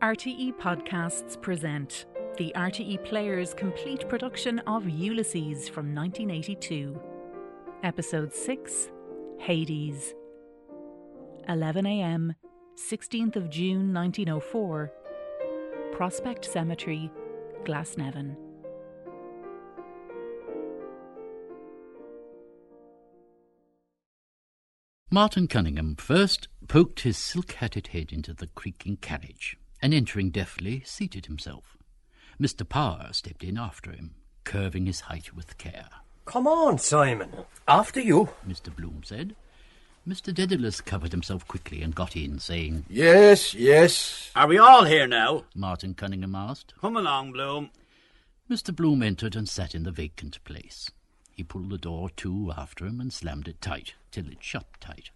RTE Podcasts present the RTE Players' complete production of Ulysses from 1982. Episode 6, Hades. 11 a.m, 16th of June 1904. Prospect Cemetery, Glasnevin. Martin Cunningham first poked his silk-hatted head into the creaking carriage, and entering deftly, seated himself. Mr. Power stepped in after him, curving his height with care. "Come on, Simon. After you," Mr. Bloom said. Mr. Dedalus covered himself quickly and got in, saying, Yes. Are we all here now? Martin Cunningham asked. Come along, Bloom. Mr. Bloom entered and sat in the vacant place. He pulled the door to after him and slammed it tight, till it shut tight.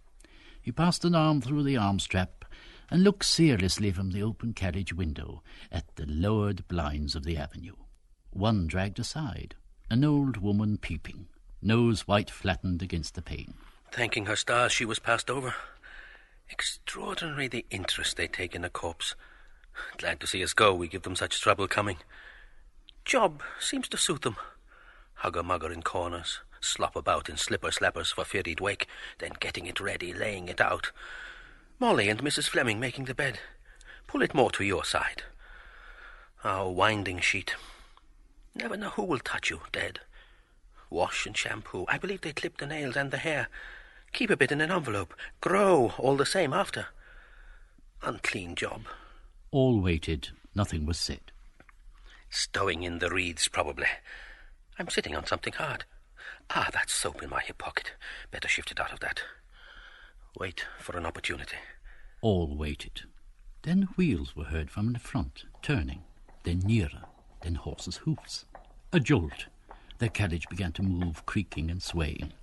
He passed an arm through the arm strap and looked seriously from the open carriage window at the lowered blinds of the avenue. One dragged aside, an old woman peeping, nose white flattened against the pane. Thanking her stars she was passed over. Extraordinary the interest they take in a corpse. Glad to see us go, we give them such trouble coming. Job seems to suit them. Hugger-mugger in corners, slop about in slipper-slappers for fear he'd wake, then getting it ready, laying it out. Molly and Mrs. Fleming making the bed. Pull it more to your side. Our winding sheet. Never know who will touch you, dead. Wash and shampoo. I believe they clip the nails and the hair. Keep a bit in an envelope. Grow all the same after. Unclean job. All waited. Nothing was said. Stowing in the wreaths, probably. I'm sitting on something hard. That soap in my hip pocket. Better shift it out of that. Wait for an opportunity. All waited. Then wheels were heard from the front, turning, then nearer, then horses' hoofs. A jolt. Their carriage began to move, creaking and swaying.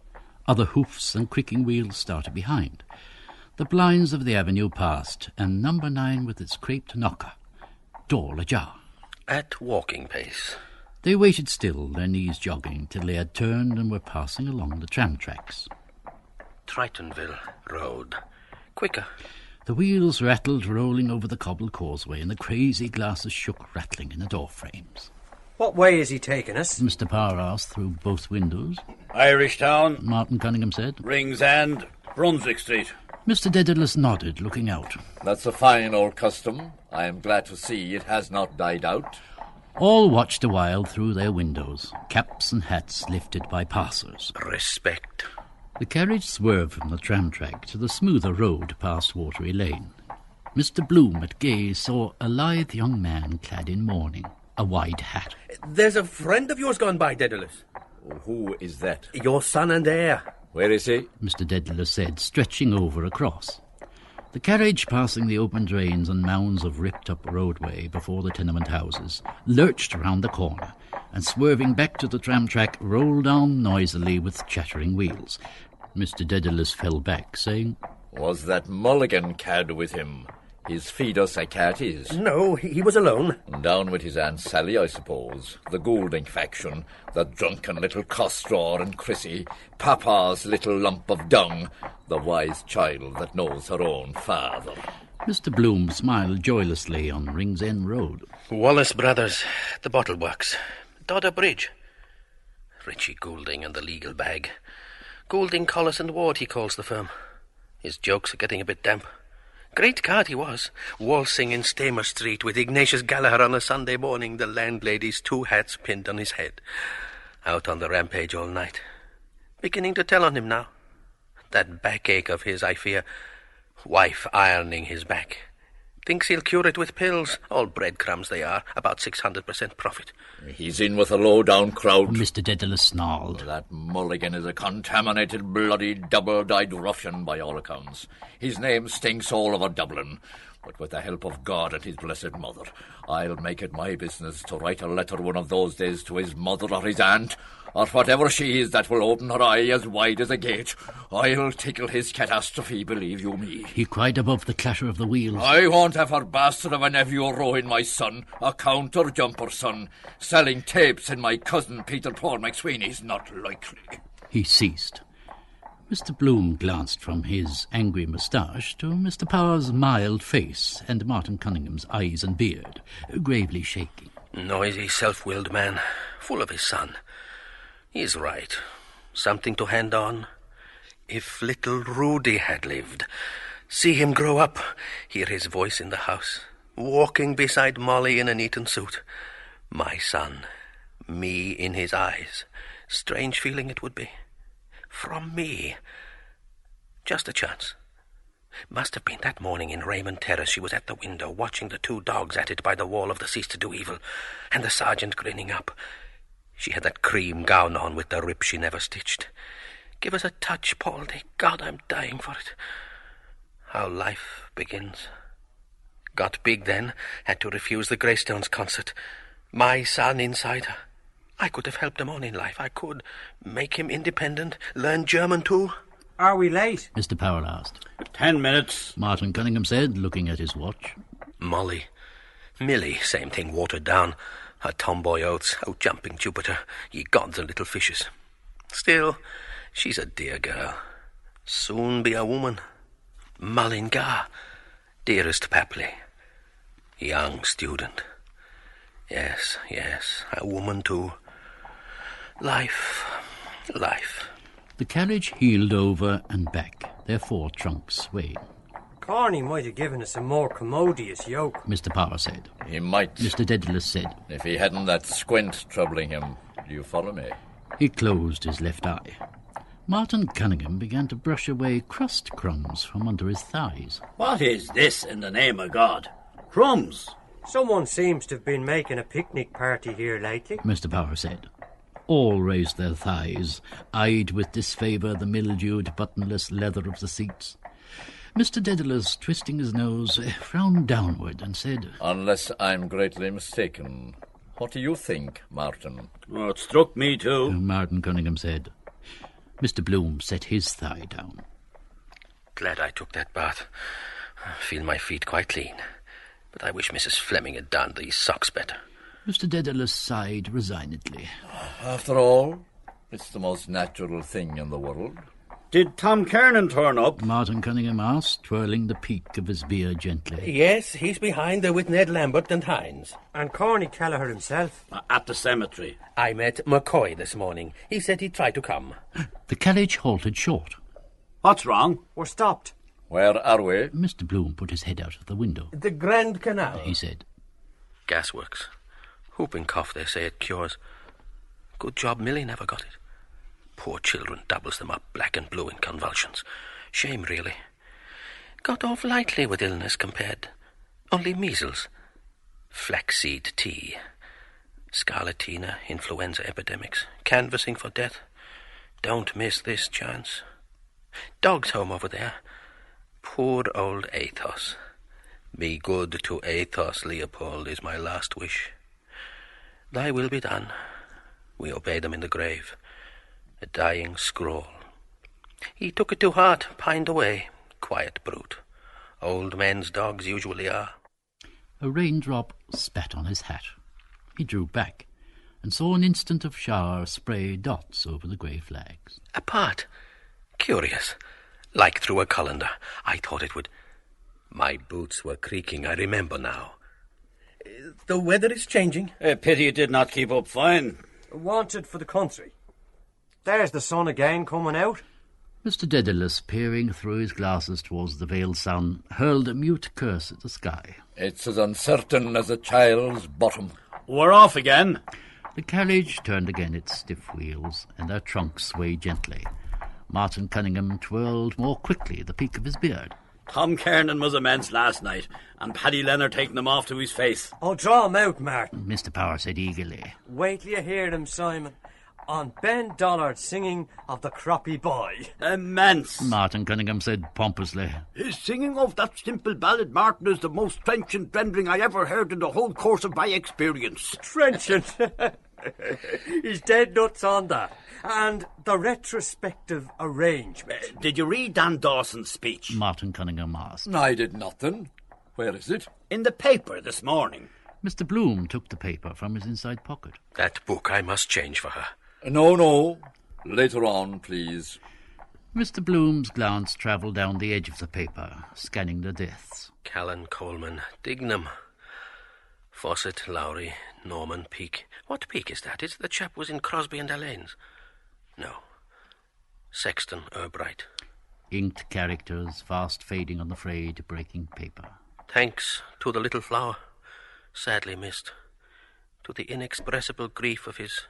Other hoofs and creaking wheels started behind. The blinds of the avenue passed, and number 9 with its craped knocker. Door ajar. At walking pace. They waited still, their knees jogging, till they had turned and were passing along the tram tracks. Tritonville Road. Quicker. The wheels rattled, rolling over the cobbled causeway, and the crazy glasses shook, rattling in the door frames. "What way is he taking us?" Mr. Power asked through both windows. Irish Town, Martin Cunningham said. Rings End, Brunswick Street. Mr. Dedalus nodded, looking out. That's a fine old custom. I am glad to see it has not died out. All watched a while through their windows, caps and hats lifted by passers. Respect. The carriage swerved from the tram track to the smoother road past Watery Lane. Mr. Bloom at gaze saw a lithe young man clad in mourning, a wide hat. "There's a friend of yours gone by, Dedalus." Who is that? "Your son and heir." Where is he? Mr. Dedalus said, stretching over across. The carriage, passing the open drains and mounds of ripped-up roadway before the tenement houses, lurched round the corner, and swerving back to the tram track, rolled on noisily with chattering wheels. Mr. Dedalus fell back, saying, Was that Mulligan cad with him? His Feeder-Psychates? "No, he was alone." Down with his Aunt Sally, I suppose. The Goulding faction. The drunken little Costraw and Chrissy. Papa's little lump of dung. The wise child that knows her own father. Mr. Bloom smiled joylessly on Rings End Road. Wallace Brothers, the Bottle Works. Dodder Bridge. Richie Goulding and the legal bag. Goulding, Collis and Ward, he calls the firm. His jokes are getting a bit damp. Great card he was, waltzing in Stamer Street with Ignatius Gallagher on a Sunday morning, the landlady's 2 hats pinned on his head. Out on the rampage all night. Beginning to tell on him now. That backache of his, I fear. Wife ironing his back. Thinks he'll cure it with pills. All breadcrumbs they are, about 600% profit. He's in with a low-down crowd. Mr. Dedalus snarled. That Mulligan is a contaminated, bloody, double-dyed ruffian by all accounts. His name stinks all over Dublin. But with the help of God and his blessed mother, I'll make it my business to write a letter one of those days to his mother or his aunt, or whatever she is that will open her eye as wide as a gate. I'll tickle his catastrophe, believe you me. He cried above the clatter of the wheels. I won't have her bastard of a nephew rowing my son, a counter-jumper son, selling tapes in my cousin Peter Paul McSweeney's not likely. He ceased. Mr. Bloom glanced from his angry moustache to Mr. Power's mild face and Martin Cunningham's eyes and beard, gravely shaking. Noisy, self-willed man, full of his son. He's right. Something to hand on. If little Rudy had lived, see him grow up, hear his voice in the house, walking beside Molly in an Eton suit. My son, me in his eyes. Strange feeling it would be. From me. Just a chance. Must have been that morning in Raymond Terrace. She was at the window, watching the two dogs at it by the wall of the Cease to Do Evil, and the sergeant grinning up. She had that cream gown on with the rip she never stitched. Give us a touch, Paul. God, I'm dying for it. How life begins. Got big then, had to refuse the Greystones concert. My son inside her. I could have helped him on in life. I could make him independent, learn German too. Are we late? Mr. Power asked. 10 minutes. Martin Cunningham said, looking at his watch. Molly. Millie, same thing, watered down. Her tomboy oaths, out-jumping Jupiter. Ye gods and little fishes. Still, she's a dear girl. Soon be a woman. Mullingar. Dearest Papley. Young student. Yes, a woman too. Life. The carriage heeled over and back, their four trunks swaying. Corny might have given us a more commodious yoke. Mr. Power said. He might, Mr. Dedalus said. if he hadn't that squint troubling him. Do you follow me? He closed his left eye. Martin Cunningham began to brush away crust crumbs from under his thighs. What is this in the name of God? Crumbs. Someone seems to have been making a picnic party here lately. Mr. Power said. All raised their thighs, eyed with disfavour the mildewed, buttonless leather of the seats. Mr. Dedalus, twisting his nose, frowned downward and said, Unless I'm greatly mistaken. What do you think, Martin? Oh, it struck me too. Martin Cunningham said. Mr. Bloom set his thigh down. Glad I took that bath. I feel my feet quite clean. But I wish Mrs. Fleming had done these socks better. Mr. Dedalus sighed resignedly. After all, it's the most natural thing in the world. Did Tom Kernan turn up? Martin Cunningham asked, twirling the peak of his beard gently. Yes, he's behind there with Ned Lambert and Hynes. And Corny Kelleher himself. At the cemetery. I met McCoy this morning. He said he'd try to come. The carriage halted short. What's wrong? We're stopped. Where are we? Mr. Bloom put his head out of the window. The Grand Canal. He said. Gasworks. Whooping cough, they say it cures. Good job Millie never got it. Poor children doubles them up black and blue in convulsions. Shame, really. Got off lightly with illness compared. Only measles. Flaxseed tea. Scarlatina, influenza epidemics. Canvassing for death. Don't miss this chance. Dog's home over there. Poor old Athos. Be good to Athos, Leopold, is my last wish. Thy will be done. We obey them in the grave. A dying scroll. He took it to heart, pined away. Quiet brute. Old men's dogs usually are. A raindrop spat on his hat. He drew back and saw an instant of shower spray dots over the grey flags. Apart. Curious. Like through a colander. I thought it would... My boots were creaking, I remember now. The weather is changing. A pity it did not keep up fine. Wanted for the country. There's the sun again coming out. Mr. Dedalus, peering through his glasses towards the veiled sun, hurled a mute curse at the sky. It's as uncertain as a child's bottom. We're off again. The carriage turned again its stiff wheels, and their trunks swayed gently. Martin Cunningham twirled more quickly the peak of his beard. Tom Kernan was immense last night, and Paddy Leonard taking them off to his face. Oh, draw him out, Martin. Mr. Power said eagerly. Wait till you hear him, Simon. On Ben Dollard singing of the Croppy Boy. Immense. Martin Cunningham said pompously. His singing of that simple ballad, Martin, is the most trenchant rendering I ever heard in the whole course of my experience. Trenchant. He's dead nuts on that. And the retrospective arrangement. Did you read Dan Dawson's speech? Martin Cunningham asked. I did nothing. Where is it? In the paper this morning. Mr. Bloom took the paper from his inside pocket. That book I must change for her. No. Later on, please. Mr. Bloom's glance travelled down the edge of the paper, scanning the deaths. Callan, Coleman, Dignam, Fawcett, Lowry, Norman, Peake. What Peake is that? Is it the chap who was in Crosby and Allane's? No. Sexton, Urbright. Inked characters fast fading on the frayed, breaking paper. Thanks to the little flower, sadly missed. To the inexpressible grief of his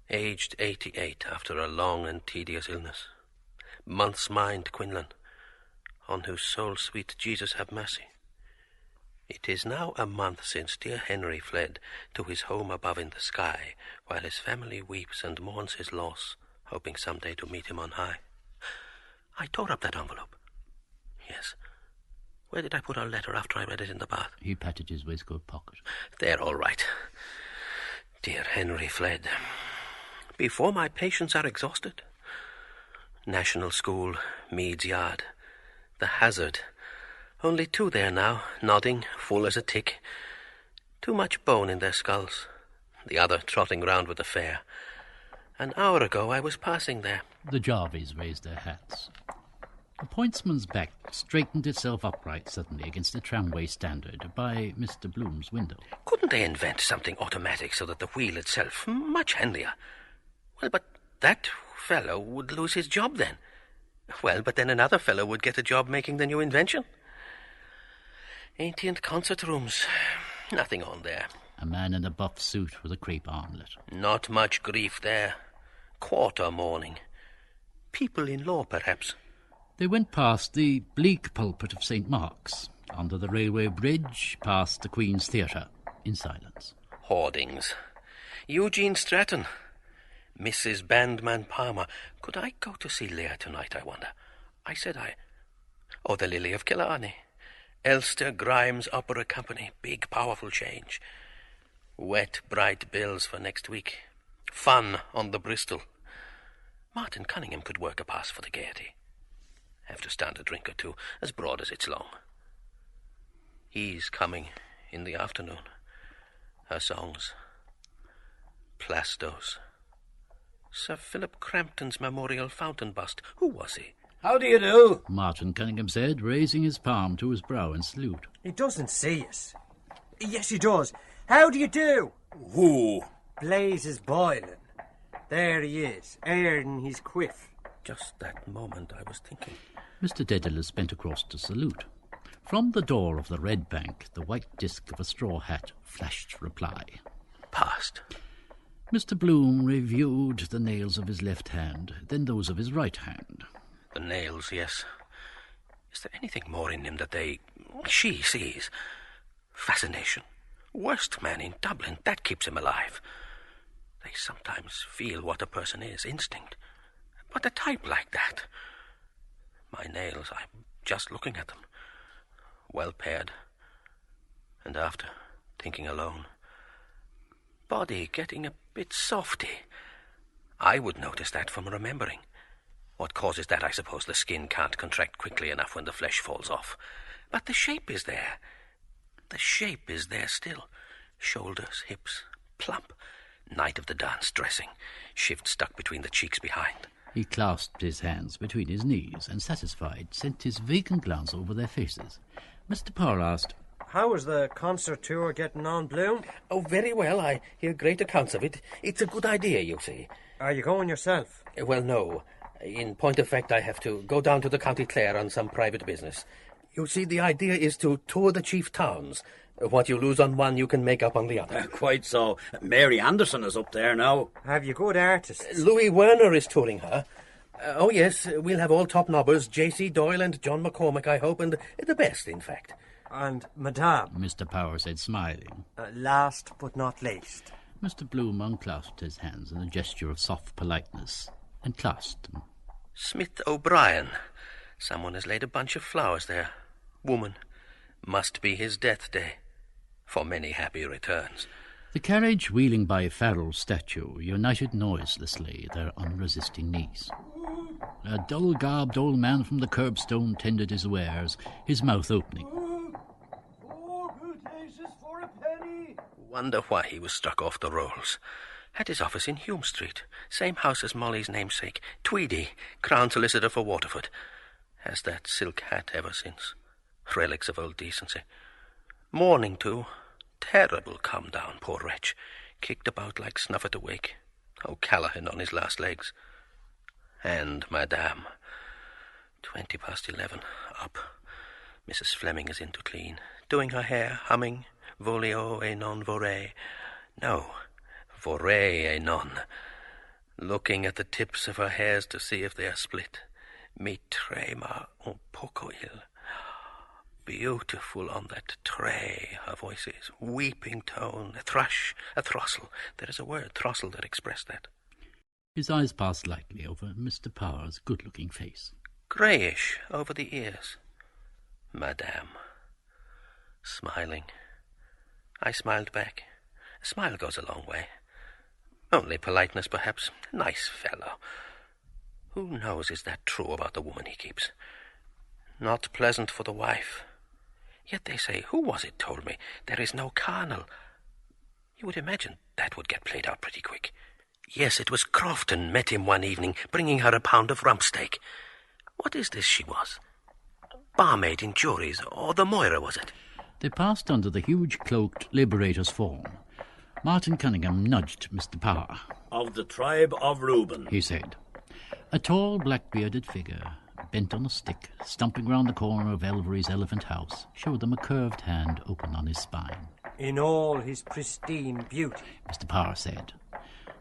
aged 88 after a long and tedious illness. Month's mind, Quinlan, on whose soul sweet Jesus have mercy. It is now a month since dear Henry fled to his home above in the sky, while his family weeps and mourns his loss, hoping some day to meet him on high. I tore up that envelope. Yes. Where did I put our letter after I read it in the bath? He patted his waistcoat pocket. There, all right. Dear Henry fled. Before my patients are exhausted. National School, Meads Yard. The Hazard. Only 2 there now, nodding, full as a tick. Too much bone in their skulls. The other trotting round with the fare. An hour ago I was passing there. The Jarvies raised their hats. The pointsman's back straightened itself upright suddenly against the tramway standard by Mr. Bloom's window. Couldn't they invent something automatic so that the wheel itself, much handier? Well, but that fellow would lose his job then. Well, but then another fellow would get a job making the new invention. Ancient concert rooms. Nothing on there. A man in a buff suit with a crepe armlet. Not much grief there. Quarter mourning. People in law, perhaps. They went past the bleak pulpit of St. Mark's, under the railway bridge, past the Queen's Theatre, in silence. Hoardings. Eugene Stratton. Mrs. Bandman Palmer. Could I go to see Leah tonight, I wonder? I said I. Oh, the Lily of Killarney. Elster Grimes Opera Company. Big, powerful change. Wet, bright bills for next week. Fun on the Bristol. Martin Cunningham could work a pass for the Gaiety. Have to stand a drink or two, as broad as it's long. He's coming in the afternoon. Her songs. Plastos. Sir Philip Crampton's memorial fountain bust. Who was he? How do you do? Martin Cunningham said, raising his palm to his brow in salute. He doesn't see us. Yes, he does. How do you do? Who? Blaze is boiling. There he is, airing his quiff. Just that moment I was thinking. Mr. Dedalus bent across to salute. From the door of the Red Bank, the white disk of a straw hat flashed reply. Past. Mr. Bloom reviewed the nails of his left hand, then those of his right hand. The nails, yes. Is there anything more in him that she sees? Fascination. Worst man in Dublin, that keeps him alive. They sometimes feel what a person is, instinct. But a type like that. My nails, I'm just looking at them. Well paired. And after, thinking alone. Body getting a bit softy. I would notice that from remembering. What causes that, I suppose the skin can't contract quickly enough when the flesh falls off. But the shape is there. The shape is there still. Shoulders, hips, plump. Night of the dance dressing. Shift stuck between the cheeks behind. He clasped his hands between his knees and, satisfied, sent his vacant glance over their faces. Mr. Power asked, How is the concert tour getting on, Bloom? Oh, very well. I hear great accounts of it. It's a good idea, you see. Are you going yourself? Well, no. In point of fact, I have to go down to the County Clare on some private business. You see, the idea is to tour the chief towns. What you lose on one, you can make up on the other. Quite so. Mary Anderson is up there now. Have you good artists? Louis Werner is touring her. Oh, yes, we'll have all top nobbers, J.C. Doyle and John McCormick, I hope, and the best, in fact. And Madame? Mr. Power said, smiling. Last but not least. Mr. Bloom unclasped his hands in a gesture of soft politeness and clasped them. Smith O'Brien. Someone has laid a bunch of flowers there. Woman. Must be his death day. For many happy returns. The carriage, wheeling by Farrell's statue, united noiselessly their unresisting knees. A dull-garbed old man from the curbstone tended his wares, his mouth opening. 4 good aces for a penny. Wonder why he was struck off the rolls. At his office in Hume Street. Same house as Molly's namesake, Tweedy, Crown Solicitor for Waterford. Has that silk hat ever since. Relics of old decency. Mourning, too. Terrible come down, poor wretch. Kicked about like snuff at a wake. O'Callaghan on his last legs. And Madame. 11:20. Up. Mrs. Fleming is in to clean. Doing her hair, humming. Volio e non vorrei. No, vorrei e non. Looking at the tips of her hairs to see if they are split. Mi trema un poco il. Beautiful on that tray, her voice is. Weeping tone, a thrush, a throstle. There is a word, throstle, that expressed that. His eyes passed lightly over Mr. Power's good-looking face. Greyish over the ears. Madame. Smiling. I smiled back. A smile goes a long way. Only politeness, perhaps. Nice fellow. Who knows is that true about the woman he keeps? Not pleasant for the wife. Yet they say, who was it told me, there is no carnal. You would imagine that would get played out pretty quick. Yes, it was Crofton met him one evening, bringing her a pound of rump steak. What is this she was? Barmaid in juries, or the Moira, was it? They passed under the huge cloaked Liberator's form. Martin Cunningham nudged Mr. Power. Of the tribe of Reuben, he said. A tall, black-bearded figure, bent on a stick, stumping round the corner of Elvery's elephant house, showed them a curved hand open on his spine. In all his pristine beauty, Mr. Power said.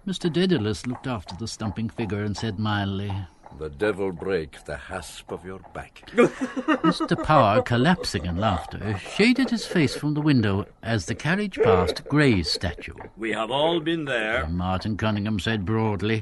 Mr. Dedalus looked after the stumping figure and said mildly, The devil break the hasp of your back. Mr. Power, collapsing in laughter, shaded his face from the window as the carriage passed Gray's statue. We have all been there. Martin Cunningham said broadly.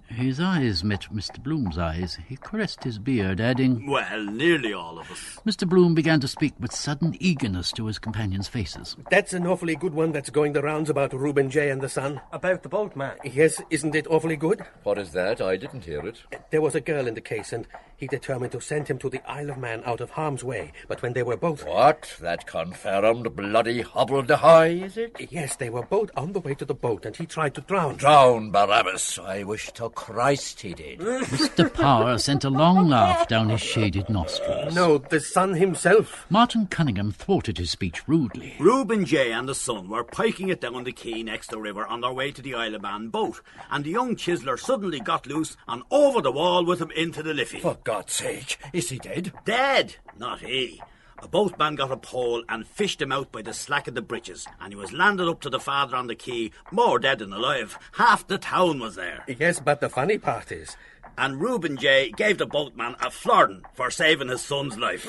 His eyes met Mr. Bloom's eyes. He caressed his beard, adding, Well, nearly all of us. Mr. Bloom began to speak with sudden eagerness to his companions' faces. That's an awfully good one that's going the rounds about Reuben J. and the Son. about the boatman. Yes, isn't it awfully good? What is that? I didn't hear it. There was a girl in the case, and he determined to send him to the Isle of Man out of harm's way. But when they were both... What? That confirmed bloody hobble-de-hoy, is it? Yes, they were both on the way to the boat, and he tried to drown. Drown, Barabbas. I wish to Christ he did. Mr. Power sent a long laugh down his shaded nostrils. No, the Son himself. Martin Cunningham thwarted his speech rudely. Reuben J. and the son were piking it down the quay next the river on their way to the Isle of Man boat, and the young chiseler suddenly got loose and over the wall with him into the Liffey. For God's sake, is he dead? Dead? Not he. A boatman got a pole and fished him out by the slack of the bridges, and he was landed up to the father on the quay, more dead than alive. Half the town was there. Yes, but the funny part is... And Reuben J. gave the boatman a florin for saving his son's life.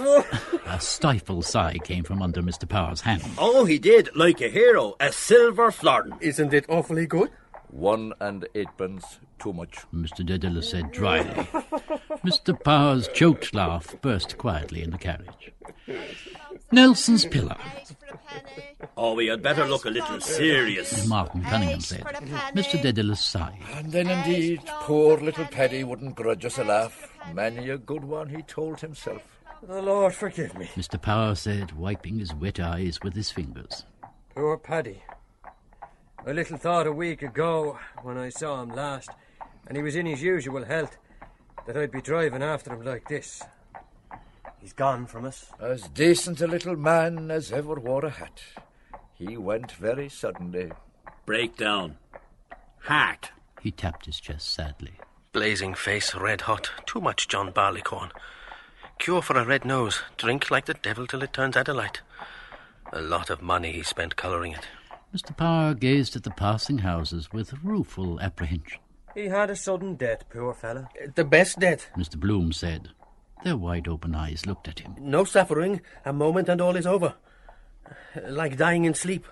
A stifled sigh came from under Mr. Power's hand. Oh, he did, like a hero, a silver florin. Isn't it awfully good? 1 and 8pence, too much. Mr. Dedalus said dryly. Mr. Power's choked laugh burst quietly in the carriage. Nelson's Pillar, Oh, we had better look a little serious. Martin Cunningham said. Mr. Dedalus sighed. And then indeed, poor little Paddy wouldn't grudge us a laugh. Many a good one, he told himself. The Lord forgive me. Mr. Power said, wiping his wet eyes with his fingers. Poor Paddy. I little thought a week ago, when I saw him last, and he was in his usual health, that I'd be driving after him like this. He's gone from us. As decent a little man as ever wore a hat. He went very suddenly. Breakdown. Heart. He tapped his chest sadly. Blazing face, red hot. Too much John Barleycorn. Cure for a red nose. Drink like the devil till it turns Adelaide. A lot of money he spent colouring it. Mr. Power gazed at the passing houses with rueful apprehension. He had a sudden death, poor fella. The best death. Mr. Bloom said. Their wide-open eyes looked at him. No suffering, a moment and all is over. Like dying in sleep.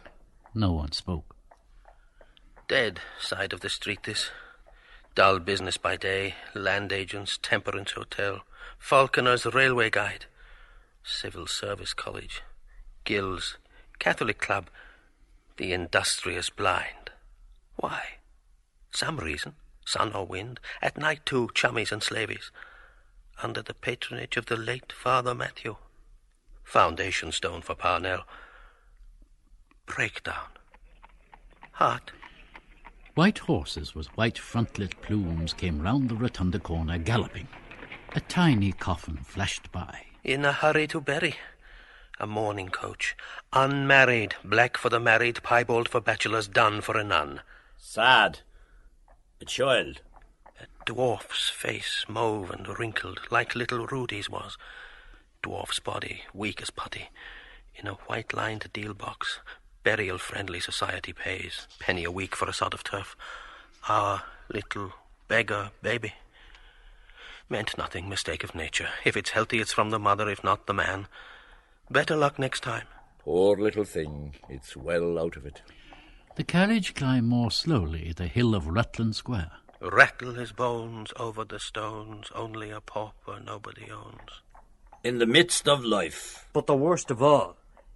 No one spoke. Dead side of the street this. Dull business by day, land agents, temperance hotel, Falconer's railway guide, civil service college, guilds, Catholic club, the industrious blind. Why? Some reason, sun or wind, at night too, chummies and slavies. Under the patronage of the late Father Matthew. Foundation stone for Parnell. Breakdown. Heart. White horses with white frontlet plumes came round the rotunda corner galloping. A tiny coffin flashed by. In a hurry to bury. A mourning coach. Unmarried. Black for the married, piebald for bachelors, done for a nun. Sad. A child. A dwarf's face, mauve and wrinkled, like little Rudy's was. Dwarf's body, weak as putty. In a white-lined deal box. Burial-friendly society pays. Penny a week for a sod of turf. Our little beggar baby. Meant nothing, mistake of nature. If it's healthy, it's from the mother, if not the man. Better luck next time. Poor little thing. It's well out of it. The carriage climbed more slowly the hill of Rutland Square. Rattle his bones over the stones, only a pauper nobody owns. In the midst of life. But the worst of all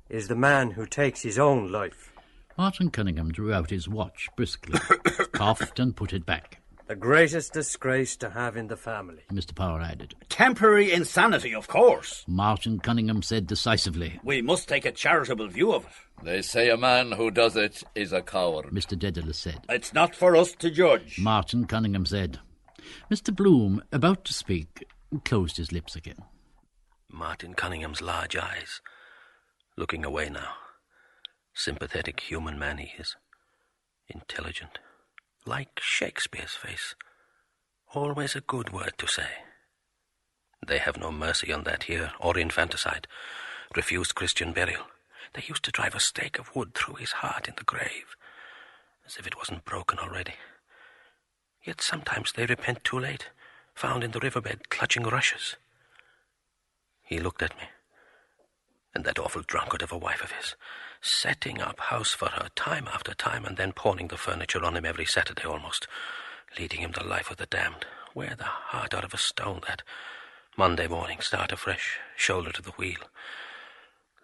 is the man who takes his own life. Martin Cunningham drew out his watch briskly, coughed and put it back. The greatest disgrace to have in the family. Mr. Power added. Temporary insanity, of course. Martin Cunningham said decisively. We must take a charitable view of it. They say a man who does it is a coward. Mr. Dedalus said. It's not for us to judge. Martin Cunningham said. Mr. Bloom, about to speak, closed his lips again. Martin Cunningham's large eyes, looking away now. Sympathetic human man he is. Intelligent. Like Shakespeare's face. Always a good word to say. They have no mercy on that here, or infanticide. Refused Christian burial. They used to drive a stake of wood through his heart in the grave, as if it wasn't broken already. Yet sometimes they repent too late, found in the riverbed clutching rushes. He looked at me, and that awful drunkard of a wife of his, setting up house for her time after time, and then pawning the furniture on him every Saturday almost, leading him the life of the damned. Wear the heart out of a stone, that. Monday morning, start afresh, shoulder to the wheel.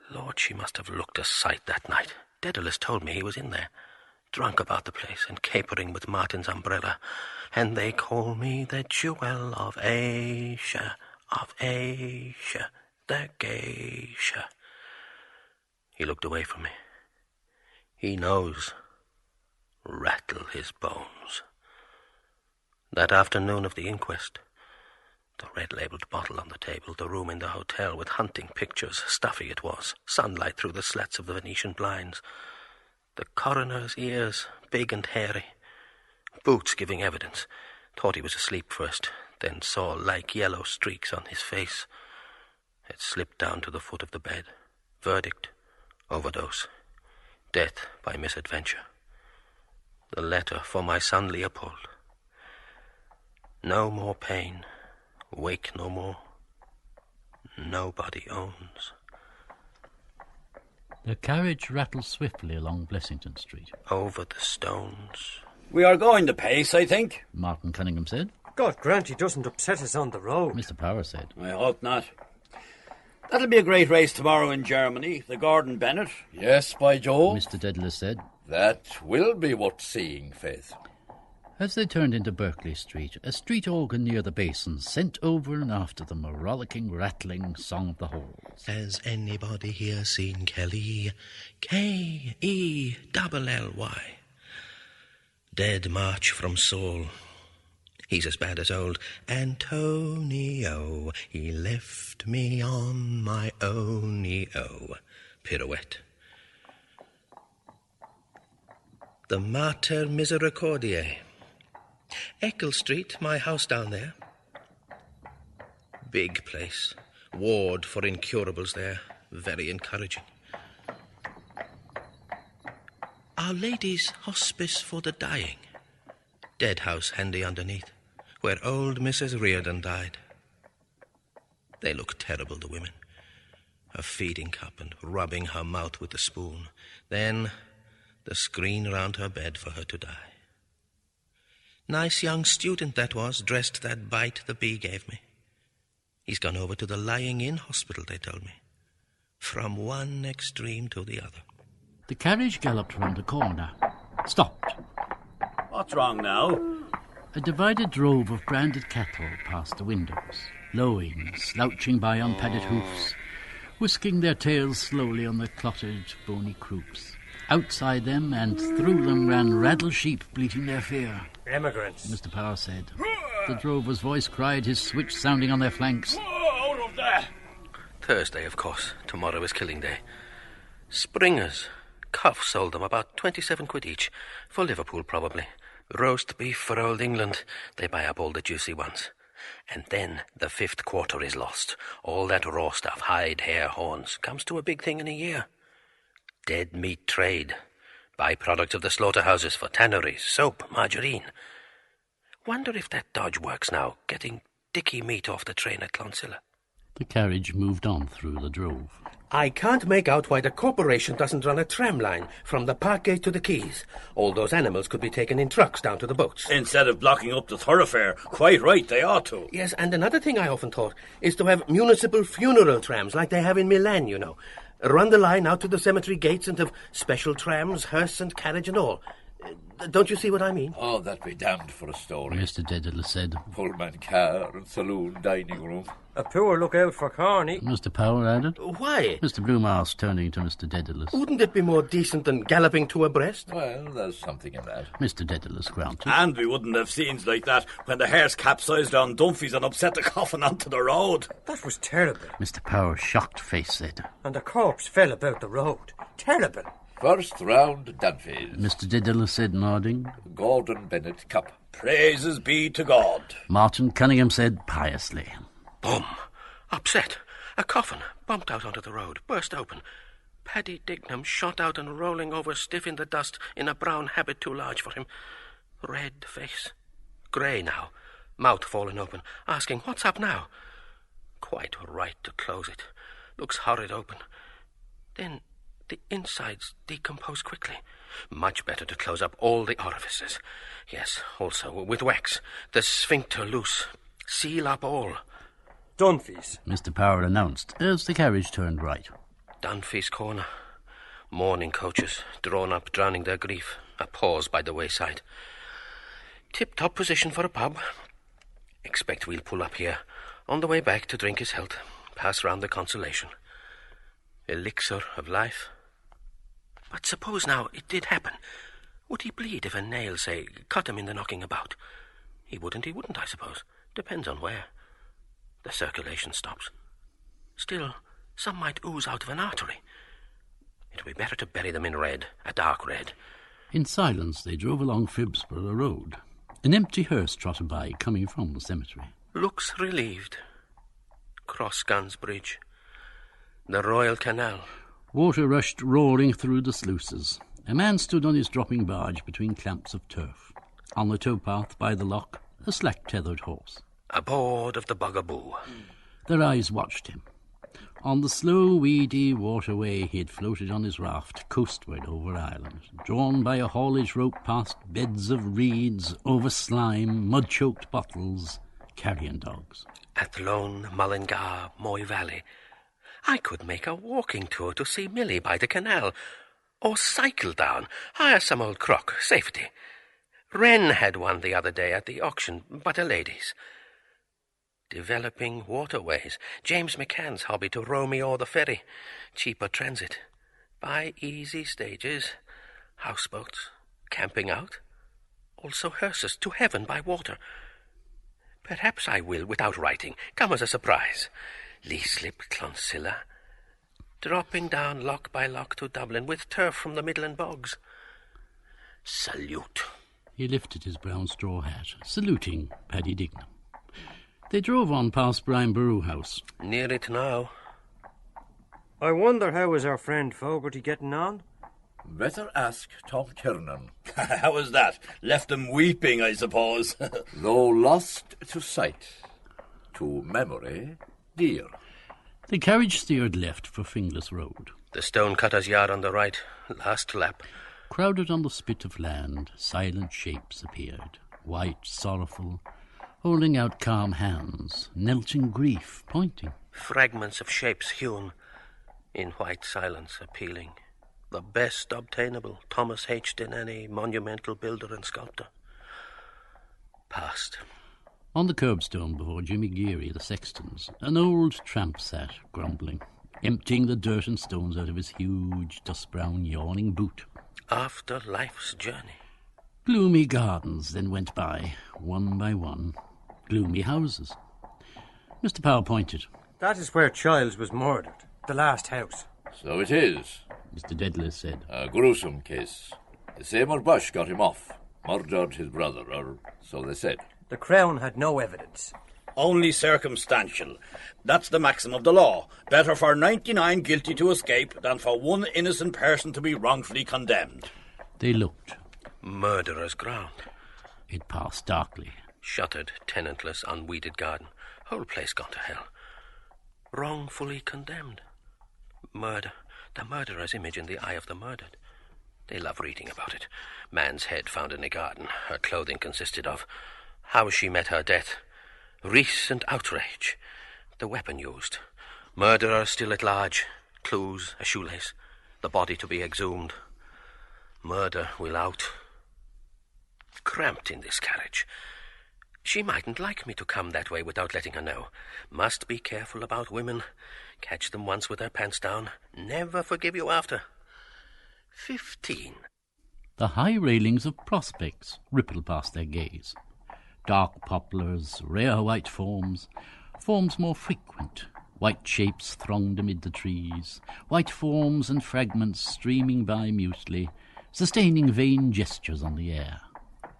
Lord, she must have looked a sight that night. Dedalus told me he was in there, drunk about the place and capering with Martin's umbrella. And they call me the jewel of Asia, the geisha. He looked away from me. He knows. Rattle his bones. That afternoon of the inquest, the red-labelled bottle on the table, the room in the hotel with hunting pictures, stuffy it was, sunlight through the slats of the Venetian blinds, the coroner's ears, big and hairy, boots giving evidence, thought he was asleep first, then saw like yellow streaks on his face. It slipped down to the foot of the bed. Verdict, overdose, death by misadventure. The letter for my son Leopold. No more pain. Wake no more. Nobody owns. The carriage rattled swiftly along Blessington Street. Over the stones. We are going the pace, I think. Martin Cunningham said. God grant he doesn't upset us on the road. Mr. Power said. I hope not. That'll be a great race tomorrow in Germany, the Gordon Bennett. Yes, by Jove. Mr. Dedalus said. That will be worth seeing, Faith. As they turned into Berkeley Street, a street organ near the basin sent over and after them a rollicking, rattling song of the halls. Has anybody here seen Kelly? Kelly. Dead March from Saul. He's as bad as old Antonio. He left me on my own-o. Pirouette. The Mater Misericordiae. Eccles Street, my house down there. Big place. Ward for incurables there. Very encouraging. Our Lady's Hospice for the Dying. Dead house handy underneath, where old Mrs. Reardon died. They look terrible, the women. A feeding cup and rubbing her mouth with the spoon. Then the screen round her bed for her to die. Nice young student that was, dressed that bite the bee gave me. He's gone over to the lying-in hospital, they told me. From one extreme to the other. The carriage galloped round the corner. Stopped. What's wrong now? A divided drove of branded cattle passed the windows, lowing, slouching by on padded hoofs, whisking their tails slowly on the clotted, bony croups. Outside them and through them ran raddle sheep bleating their fear. Emigrants. Mr. Power said. The drover's voice cried, his switch sounding on their flanks. Out of there! Thursday, of course. Tomorrow is killing day. Springers. Cuff sold them about 27 quid each. For Liverpool, probably. Roast beef for old England. They buy up all the juicy ones. And then the 5th quarter is lost. All that raw stuff, hide, hair, horns, comes to a big thing in a year. Dead meat trade. By-products of the slaughterhouses for tanneries, soap, margarine. Wonder if that dodge works now, getting dicky meat off the train at Clonsilla. The carriage moved on through the drove. I can't make out why the corporation doesn't run a tram line from the park gate to the quays. All those animals could be taken in trucks down to the boats. Instead of blocking up the thoroughfare. Quite right, they ought to. Yes, and another thing I often thought is to have municipal funeral trams like they have in Milan, you know. Run the line out to the cemetery gates and have special trams, hearse and carriage and all. Don't you see what I mean? Oh, that be damned for a story. Mr. Dedalus said. Pullman car and saloon dining room. A poor lookout for Corny. Mr. Power added. Why? Mr. Bloom asked, turning to Mr. Dedalus. Wouldn't it be more decent than galloping two abreast? Well, there's something in that. Mr. Dedalus grunted. And we wouldn't have scenes like that when the hearse capsized on Dunphy's and upset the coffin onto the road. That was terrible. Mr. Power's shocked face said. And the corpse fell about the road. Terrible. First round, Dunphy's. Mr. Dedalus said, nodding. Gordon Bennett Cup. Praises be to God. Martin Cunningham said piously. Boom! Upset. A coffin bumped out onto the road, burst open. Paddy Dignam shot out and rolling over stiff in the dust in a brown habit too large for him. Red face. Grey now. Mouth fallen open, asking, what's up now? Quite right to close it. Looks horrid open. Then the insides decompose quickly. Much better to close up all the orifices. Yes, also with wax. The sphincter loose. Seal up all. Dunphy's. Mr. Power announced as the carriage turned right. Dunphy's corner. Mourning coaches, drawn up, drowning their grief. A pause by the wayside. Tip-top position for a pub. Expect we'll pull up here. On the way back to drink his health. Pass round the consolation. Elixir of life. But suppose now it did happen. Would he bleed if a nail, say, cut him in the knocking about? He wouldn't, I suppose. Depends on where. The circulation stops. Still, some might ooze out of an artery. It would be better to bury them in red, a dark red. In silence they drove along Phibsborough Road. An empty hearse trotted by, coming from the cemetery. Looks relieved. Cross Guns Bridge. The Royal Canal. Water rushed roaring through the sluices. A man stood on his dropping barge between clamps of turf. On the towpath by the loch, a slack-tethered horse. Aboard of the Bugaboo. Their eyes watched him. On the slow, weedy waterway he had floated on his raft coastward over Ireland, drawn by a haulage rope past beds of reeds, over slime, mud-choked bottles, carrion dogs. Athlone, Mullingar, Moy Valley. I could make a walking tour to see Millie by the canal, or cycle down, hire some old crock, safety. Wren had one the other day at the auction, but a lady's. Developing waterways. James McCann's hobby to row me o'er the ferry. Cheaper transit. By easy stages. Houseboats. Camping out. Also hearses to heaven by water. Perhaps I will, without writing, come as a surprise. Lee Slip, Clonsilla. Dropping down lock by lock to Dublin with turf from the Midland bogs. Salute. He lifted his brown straw hat, saluting Paddy Dignam. They drove on past Brian Boru House. Near it now. I wonder how is our friend Fogarty getting on? Better ask Tom Kiernan. How was that? Left him weeping, I suppose. Though lost to sight, to memory, dear. The carriage steered left for Finglas Road. The Stonecutter's Yard on the right. Last lap. Crowded on the spit of land, silent shapes appeared, white, sorrowful, holding out calm hands, knelt in grief, pointing. Fragments of shapes hewn, in white silence appealing. The best obtainable, Thomas H. Denany, monumental builder and sculptor. Past. On the curbstone before Jimmy Geary, the sexton's, an old tramp sat, grumbling. emptying the dirt and stones out of his huge, dust-brown, yawning boot. After life's journey. Gloomy gardens then went by, one by one. Gloomy houses. Mr. Power pointed. That is where Childs was murdered. The last house. So it is. Mr. Dedalus said. A gruesome case. The same old Bush got him off. Murdered his brother, or so they said. The Crown had no evidence. Only circumstantial. That's the maxim of the law. Better for 99 guilty to escape than for one innocent person to be wrongfully condemned. They looked. Murderer's ground. It passed darkly. Shuttered, tenantless, unweeded garden. Whole place gone to hell. Wrongfully condemned. Murder. The murderer's image in the eye of the murdered. They love reading about it. Man's head found in the garden. Her clothing consisted of. How she met her death. Recent outrage. The weapon used. Murderer still at large. Clues, a shoelace. The body to be exhumed. Murder will out. Cramped in this carriage. She mightn't like me to come that way without letting her know. Must be careful about women. Catch them once with their pants down. Never forgive you after. 15. The high railings of prospects rippled past their gaze. Dark poplars, rare white forms more frequent. White shapes thronged amid the trees, white forms and fragments streaming by mutely, sustaining vain gestures on the air.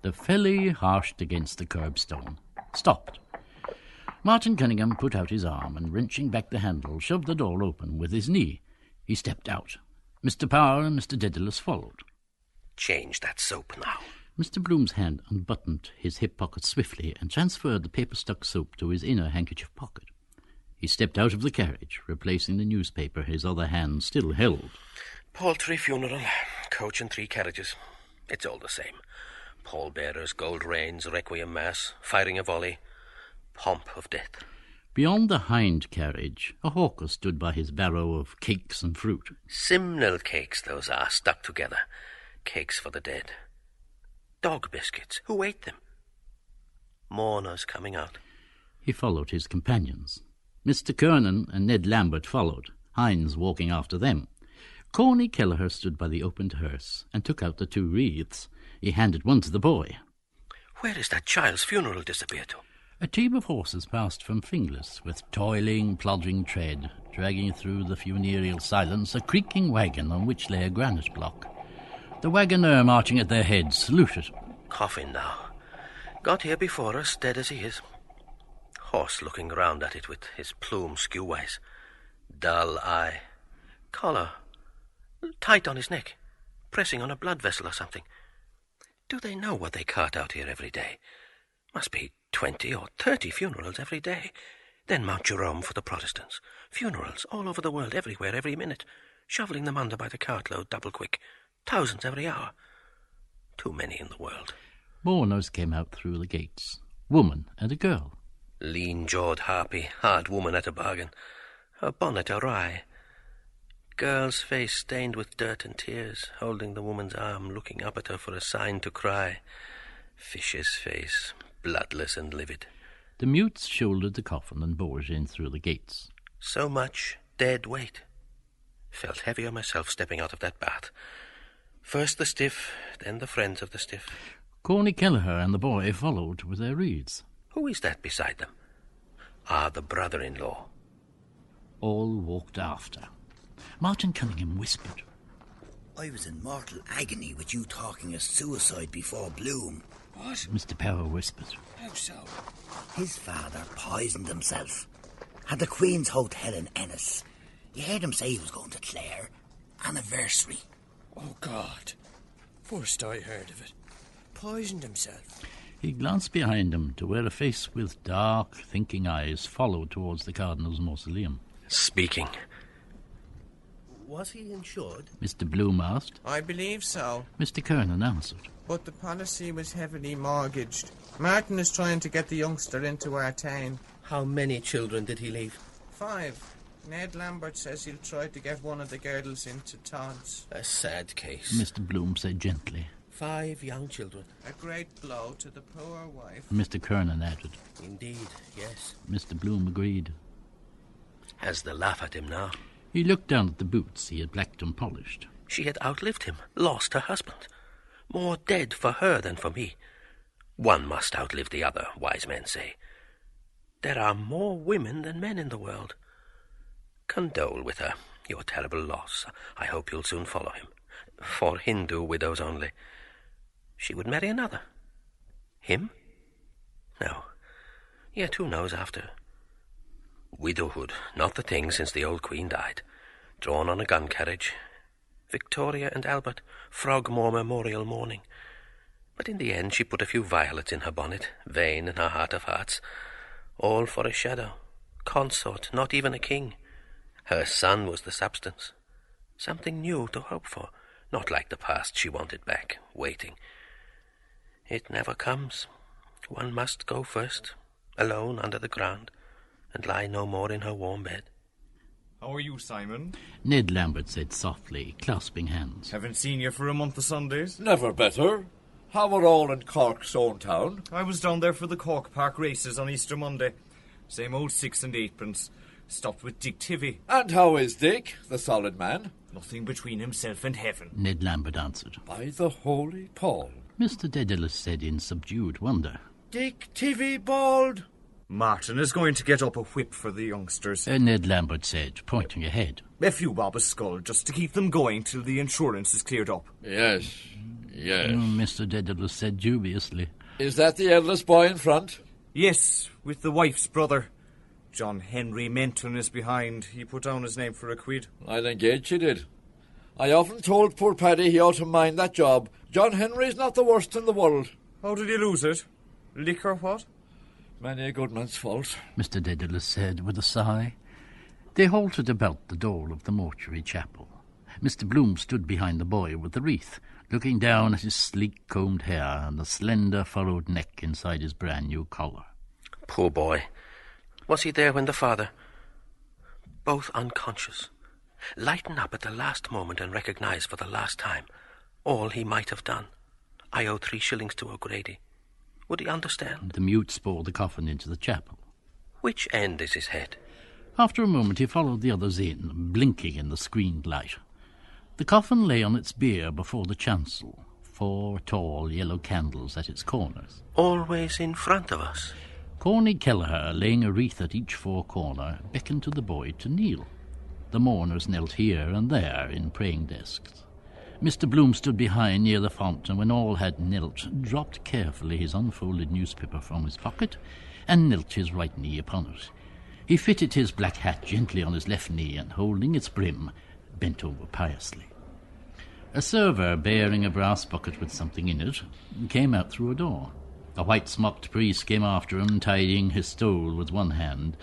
The filly harshed against the curbstone, stopped. Martin Cunningham put out his arm and, wrenching back the handle, shoved the door open with his knee. He stepped out. Mr. Power and Mr. Dedalus followed. Change that soap now. Mr. Bloom's hand unbuttoned his hip pocket swiftly and transferred the paper-stuck soap to his inner handkerchief pocket. He stepped out of the carriage, replacing the newspaper his other hand still held. Paltry funeral, coach and 3 carriages. It's all the same. Pallbearers, gold reins, requiem mass, firing a volley, pomp of death. Beyond the hind carriage, a hawker stood by his barrow of cakes and fruit. Simnel cakes those are, stuck together. Cakes for the dead. Dog biscuits. Who ate them? Mourners coming out. He followed his companions. Mr. Kernan and Ned Lambert followed, Hynes walking after them. Corny Kelleher stood by the opened hearse and took out the 2 wreaths. He handed one to the boy. Where is that child's funeral disappeared to? A team of horses passed from Finglas with toiling, plodding tread, dragging through the funereal silence a creaking wagon on which lay a granite block. The wagoner marching at their head saluted. Coffin now. Got here before us, dead as he is. Horse looking round at it with his plume skew-wise. Dull eye. Collar. Tight on his neck. Pressing on a blood vessel or something. Do they know what they cart out here every day? Must be 20 or 30 funerals every day. Then Mount Jerome for the Protestants. Funerals all over the world, everywhere, every minute. Shoveling them under by the cartload, double quick. Thousands every hour. Too many in the world. Mourners came out through the gates. Woman and a girl. Lean-jawed harpy, hard woman at a bargain. Her bonnet awry. Girl's face stained with dirt and tears, holding the woman's arm, looking up at her for a sign to cry. Fish's face, bloodless and livid. The mutes shouldered the coffin and bore it in through the gates. So much dead weight. Felt heavier myself stepping out of that bath. First the stiff, then the friends of the stiff. Corny Kelleher and the boy followed with their wreaths. Who is that beside them? The brother-in-law. All walked after. Martin Cunningham whispered. I was in mortal agony with you talking of suicide before Bloom. What? Mr. Power whispered. How so? His father poisoned himself. Had the Queen's Hotel in Ennis. You heard him say he was going to Clare. Anniversary. Oh, God. First I heard of it. Poisoned himself. He glanced behind him to where a face with dark, thinking eyes followed towards the Cardinal's mausoleum. Speaking. Was he insured? Mr. Bloom asked. I believe so. Mr. Kernan answered. But the policy was heavily mortgaged. Martin is trying to get the youngster into our town. How many children did he leave? 5. Ned Lambert says he'll try to get one of the girdles into Todd's. A sad case. Mr. Bloom said gently. 5 young children. A great blow to the poor wife. Mr. Kernan added. Indeed, yes. Mr. Bloom agreed. Has the laugh at him now? He looked down at the boots he had blacked and polished. She had outlived him, lost her husband. More dead for her than for me. One must outlive the other, wise men say. There are more women than men in the world. Condole with her, your terrible loss. I hope you'll soon follow him. For Hindu widows only. She would marry another. Him? No. Yet who knows after? Widowhood, not the thing since the old queen died. Drawn on a gun carriage. Victoria and Albert, Frogmore Memorial mourning. But in the end she put a few violets in her bonnet, vain in her heart of hearts. All for a shadow. Consort, not even a king. Her son was the substance. Something new to hope for, not like the past she wanted back, waiting. It never comes. One must go first, alone under the ground, and lie no more in her warm bed. How are you, Simon? Ned Lambert said softly, clasping hands. Haven't seen you for a month of Sundays. Never better. How are all in Cork's own town? I was down there for the Cork Park races on Easter Monday. Same old 6 and 8pence. Stopped with Dick Tivy. And how is Dick, the solid man? Nothing between himself and heaven. Ned Lambert answered. By the holy Paul. Mr. Dedalus said in subdued wonder. Dick Tivy bald? Martin is going to get up a whip for the youngsters. Ned Lambert said, pointing ahead. A few bob a skull, just to keep them going till the insurance is cleared up. Yes. Mr. Dedalus said dubiously. Is that the eldest boy in front? Yes, with the wife's brother. John Henry Menton is behind. He put down his name for a quid. I'll engage he did. I often told poor Paddy he ought to mind that job. John Henry's not the worst in the world. How did he lose it? Liquor what? Many a good man's fault. Mr. Dedalus said with a sigh. They halted about the door of the mortuary chapel. Mr. Bloom stood behind the boy with the wreath, looking down at his sleek combed hair and the slender furrowed neck inside his brand-new collar. Poor boy. Was he there when the father... Both unconscious. Lighten up at the last moment and recognise for the last time all he might have done. I owe 3 shillings to O'Grady. Would he understand? The mutes bore the coffin into the chapel. Which end is his head? After a moment he followed the others in, blinking in the screened light. The coffin lay on its bier before the chancel, 4 tall yellow candles at its corners. Always in front of us. Corny Kelleher, laying a wreath at each 4 corner, beckoned to the boy to kneel. The mourners knelt here and there in praying desks. Mr. Bloom stood behind near the font, and when all had knelt, dropped carefully his unfolded newspaper from his pocket and knelt his right knee upon it. He fitted his black hat gently on his left knee and, holding its brim, bent over piously. A server bearing a brass bucket with something in it came out through a door. A white-smocked priest came after him, tidying his stole with one hand,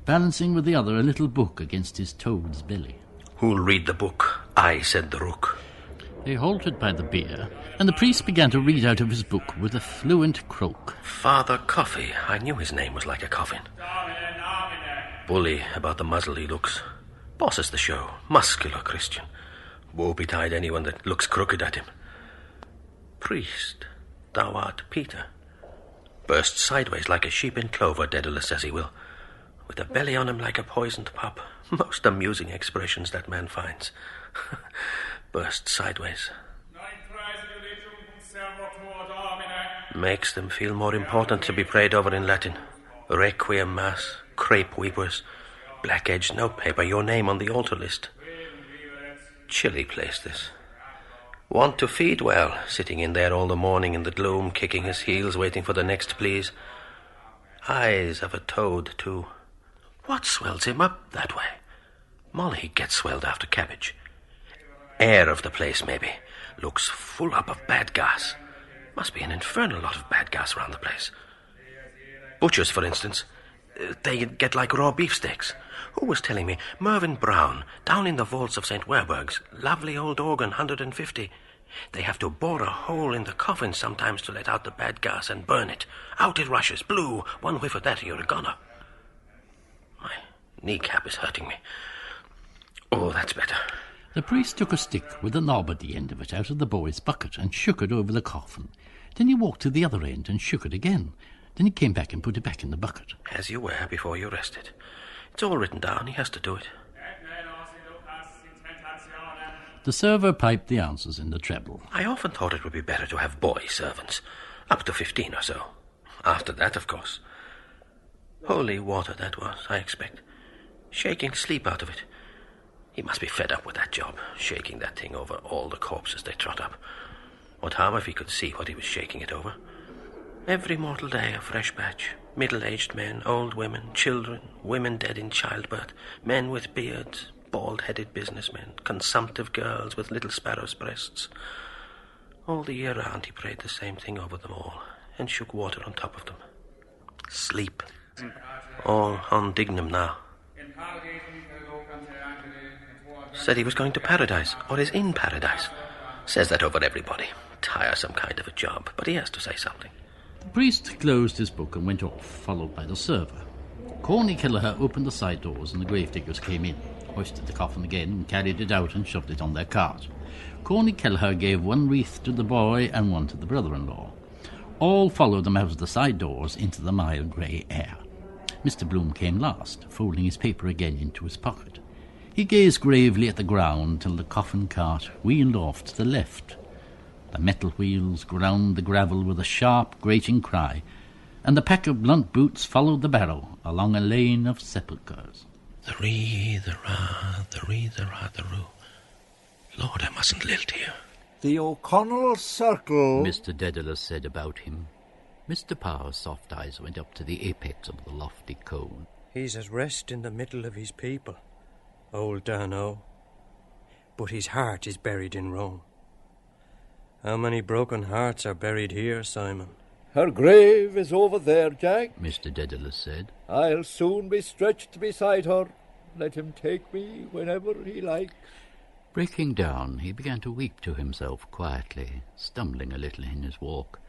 balancing with the other a little book against his toad's belly. Who'll read the book? I, said the rook. They halted by the bier, and the priest began to read out of his book with a fluent croak. Father Coffey. I knew his name was like a coffin. Bully about the muzzle he looks. Bosses the show. Muscular Christian. Woe betide anyone that looks crooked at him. Priest, thou art Peter. Burst sideways like a sheep in clover, Dedalus says he will. With a belly on him like a poisoned pup. Most amusing expressions that man finds. Burst sideways. Makes them feel more important to be prayed over in Latin. Requiem Mass, crepe weepers, black-edged notepaper, your name on the altar list. Chilly place, this. Want to feed well, sitting in there all the morning in the gloom, kicking his heels, waiting for the next please. Eyes of a toad, too. What swells him up that way? Molly gets swelled after cabbage. Air of the place, maybe. Looks full up of bad gas. Must be an infernal lot of bad gas around the place. Butchers, for instance. They get like raw beefsteaks. Who was telling me? Mervyn Brown, down in the vaults of St. Werburgh's. Lovely old organ, 150. They have to bore a hole in the coffin sometimes to let out the bad gas and burn it. Out it rushes, blue. One whiff of that, you're a goner. My kneecap is hurting me. Oh, that's better. The priest took a stick with a knob at the end of it out of the boy's bucket and shook it over the coffin. Then he walked to the other end and shook it again. Then he came back and put it back in the bucket. As you were before you rested. It's all written down. He has to do it. The server piped the answers in the treble. I often thought it would be better to have boy servants, up to 15 or so. After that, of course. Holy water that was, I expect. Shaking the sleep out of it. He must be fed up with that job, shaking that thing over all the corpses they trot up. What harm if he could see what he was shaking it over? Every mortal day a fresh batch. Middle-aged men, old women, children, women dead in childbirth, men with beards, bald-headed businessmen, consumptive girls with little sparrow's breasts. All the year round he prayed the same thing over them all, and shook water on top of them. Sleep. All on Dignam now. Said he was going to paradise, or is in paradise. Says that over everybody. Tiresome kind of a job, but he has to say something. The priest closed his book and went off, followed by the server. Corny Kelleher opened the side doors and the gravediggers came in, hoisted the coffin again and carried it out and shoved it on their cart. Corny Kelleher gave one wreath to the boy and one to the brother-in-law. All followed them out of the side doors into the mild grey air. Mr. Bloom came last, folding his paper again into his pocket. He gazed gravely at the ground till the coffin cart wheeled off to the left. The metal wheels ground the gravel with a sharp, grating cry, and the pack of blunt boots followed the barrow along a lane of sepulchres. The ree, the ra, the ree, the ra, the roo. Lord, I mustn't lilt here. The O'Connell Circle, Mr. Dedalus said about him. Mr. Power's soft eyes went up to the apex of the lofty cone. He's at rest in the middle of his people, old Dano. But his heart is buried in Rome. How many broken hearts are buried here, Simon? Her grave is over there, Jack. Mr. Dedalus said. I'll soon be stretched beside her. Let him take me whenever he likes. Breaking down, he began to weep to himself quietly, stumbling a little in his walk.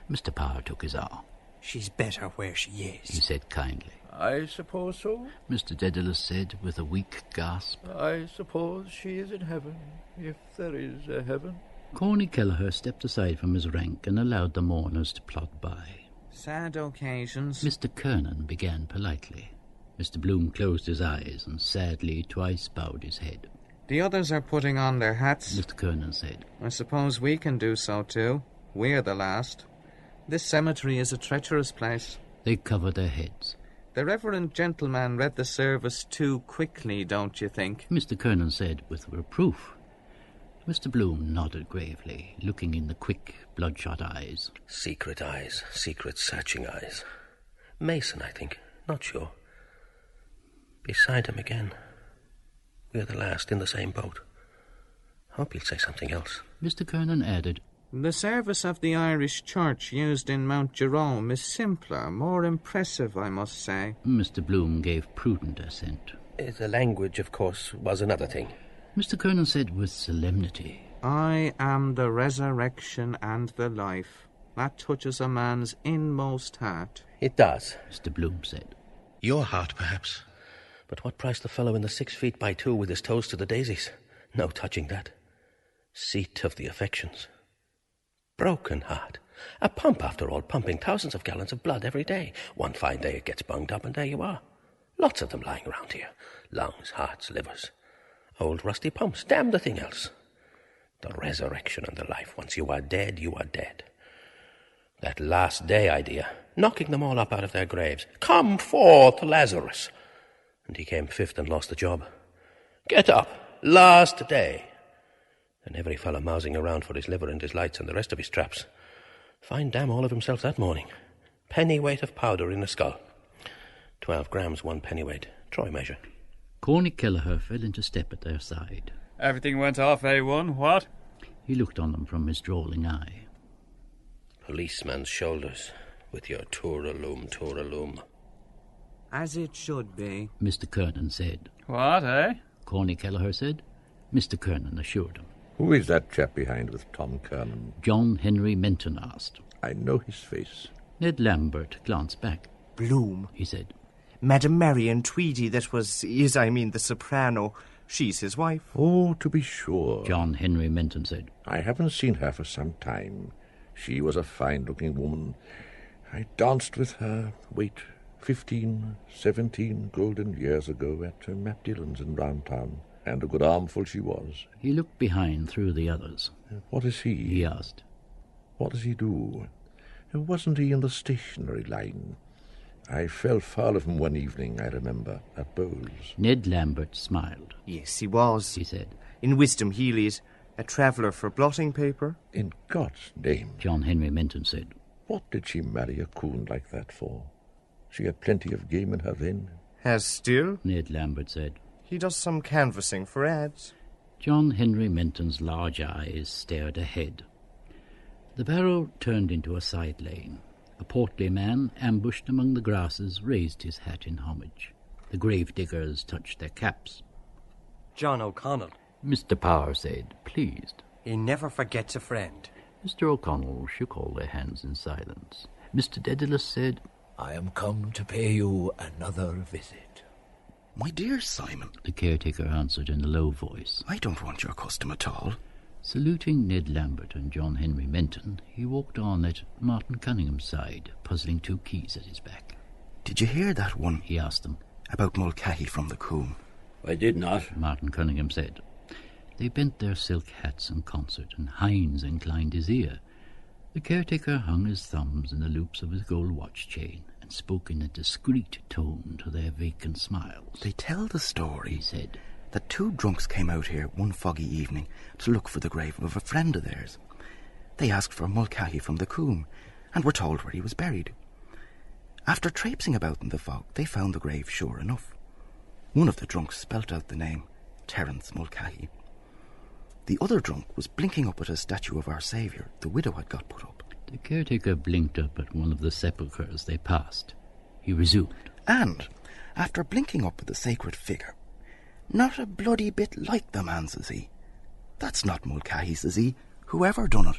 Mr. Power took his arm. She's better where she is, he said kindly. I suppose so. Mr. Dedalus said with a weak gasp. I suppose she is in heaven, if there is a heaven. Corny Kelleher stepped aside from his rank and allowed the mourners to plod by. Sad occasions. Mr. Kernan began politely. Mr. Bloom closed his eyes and sadly twice bowed his head. The others are putting on their hats, Mr. Kernan said. I suppose we can do so too. We're the last. This cemetery is a treacherous place. They covered their heads. The reverend gentleman read the service too quickly, don't you think? Mr. Kernan said with reproof. Mr. Bloom nodded gravely, looking in the quick, bloodshot eyes. Secret eyes, secret searching eyes. Mason, I think, not sure. Beside him again. We're the last in the same boat. Hope he'll say something else. Mr. Kernan added, The service of the Irish Church used in Mount Jerome is simpler, more impressive, I must say. Mr. Bloom gave prudent assent. The language, of course, was another thing. Mr. Kernan said with solemnity, I am the resurrection and the life. That touches a man's inmost heart. It does, Mr. Bloom said. Your heart, perhaps. But what price the fellow in the 6 feet by 2 with his toes to the daisies? No touching that. Seat of the affections. Broken heart. A pump, after all, pumping thousands of gallons of blood every day. One fine day it gets bunged up and there you are. Lots of them lying around here. Lungs, hearts, livers. Old rusty pumps, damn the thing else. The resurrection and the life. Once you are dead, you are dead. That last day idea, knocking them all up out of their graves. Come forth, Lazarus. And he came fifth and lost the job. Get up, last day. And every fellow mousing around for his liver and his lights and the rest of his traps. Fine damn all of himself that morning. Pennyweight of powder in the skull. 12 grams, 1 pennyweight. Troy measure. Corny Kelleher fell into step at their side. Everything went off A1, what? He looked on them from his drolling eye. Policeman's shoulders, with your touraloom, touraloom. As it should be, Mr. Kernan said. What, eh? Corny Kelleher said. Mr. Kernan assured him. Who is that chap behind with Tom Kernan? John Henry Menton asked. I know his face. Ned Lambert glanced back. Bloom, he said. Madam Marion Tweedy, that was, the soprano. She's his wife. Oh, to be sure. John Henry Menton said. I haven't seen her for some time. She was a fine-looking woman. I danced with her, 15, 17 golden years ago at Matt Dillon's in Round Town. And a good armful she was. He looked behind through the others. What is he asked. What does he do? Wasn't he in the stationery line? I fell foul of him one evening, I remember, at Bowles. Ned Lambert smiled. Yes, he was, he said. In Wisdom Healy's, a traveller for blotting paper. In God's name, John Henry Menton said. What did she marry a coon like that for? She had plenty of game in her then. Has still? Ned Lambert said. He does some canvassing for ads. John Henry Menton's large eyes stared ahead. The barrow turned into a side lane. A portly man, ambushed among the grasses, raised his hat in homage. The grave diggers touched their caps. John O'Connell, Mr. Power said, pleased. He never forgets a friend. Mr. O'Connell shook all their hands in silence. Mr. Dedalus said, I am come to pay you another visit. My dear Simon, the caretaker answered in a low voice. I don't want your custom at all. Saluting Ned Lambert and John Henry Menton, he walked on at Martin Cunningham's side, puzzling two keys at his back. Did you hear that one? He asked them. About Mulcahy from the Coombe. I did not, Martin Cunningham said. They bent their silk hats in concert, and Hynes inclined his ear. The caretaker hung his thumbs in the loops of his gold watch chain and spoke in a discreet tone to their vacant smiles. They tell the story, he said, that two drunks came out here one foggy evening to look for the grave of a friend of theirs. They asked for Mulcahy from the Coombe and were told where he was buried. After traipsing about in the fog, they found the grave sure enough. One of the drunks spelt out the name, Terence Mulcahy. The other drunk was blinking up at a statue of our Saviour the widow had got put up. The caretaker blinked up at one of the sepulchres they passed. He resumed. And, after blinking up at the sacred figure, not a bloody bit like the man, says he. That's not Mulcahy, says he. Whoever done it.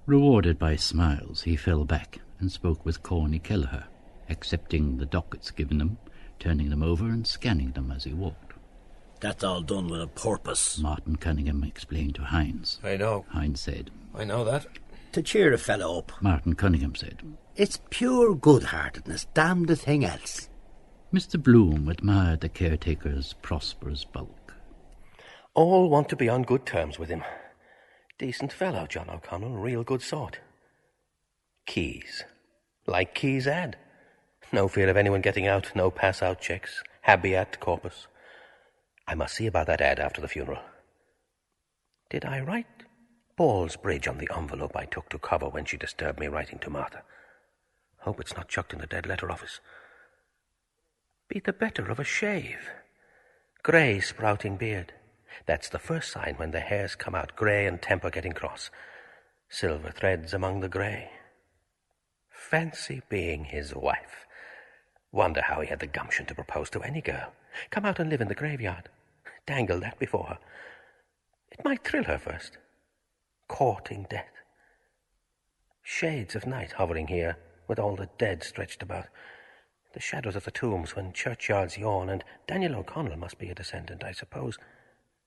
Rewarded by smiles, he fell back and spoke with Corny Kelleher, accepting the dockets given him, turning them over and scanning them as he walked. That's all done with a purpose, Martin Cunningham explained to Hynes. I know. Hynes said. I know that. To cheer a fellow up, Martin Cunningham said. It's pure good-heartedness, damn the thing else. Mr. Bloom admired the caretaker's prosperous bulk. All want to be on good terms with him. Decent fellow, John O'Connell, real good sort. Keys. Like Keys had. No fear of anyone getting out, no pass-out checks. Habeat corpus. I must see about that ad after the funeral. Did I write Ball's Bridge on the envelope I took to cover when she disturbed me writing to Martha? Hope it's not chucked in the dead letter office. Be the better of a shave. Grey sprouting beard. That's the first sign when the hairs come out grey and temper getting cross. Silver threads among the grey. Fancy being his wife. Wonder how he had the gumption to propose to any girl. Come out and live in the graveyard. Dangle that before her. It might thrill her first. Courting death. Shades of night hovering here, with all the dead stretched about. The shadows of the tombs when churchyards yawn, and Daniel O'Connell must be a descendant, I suppose.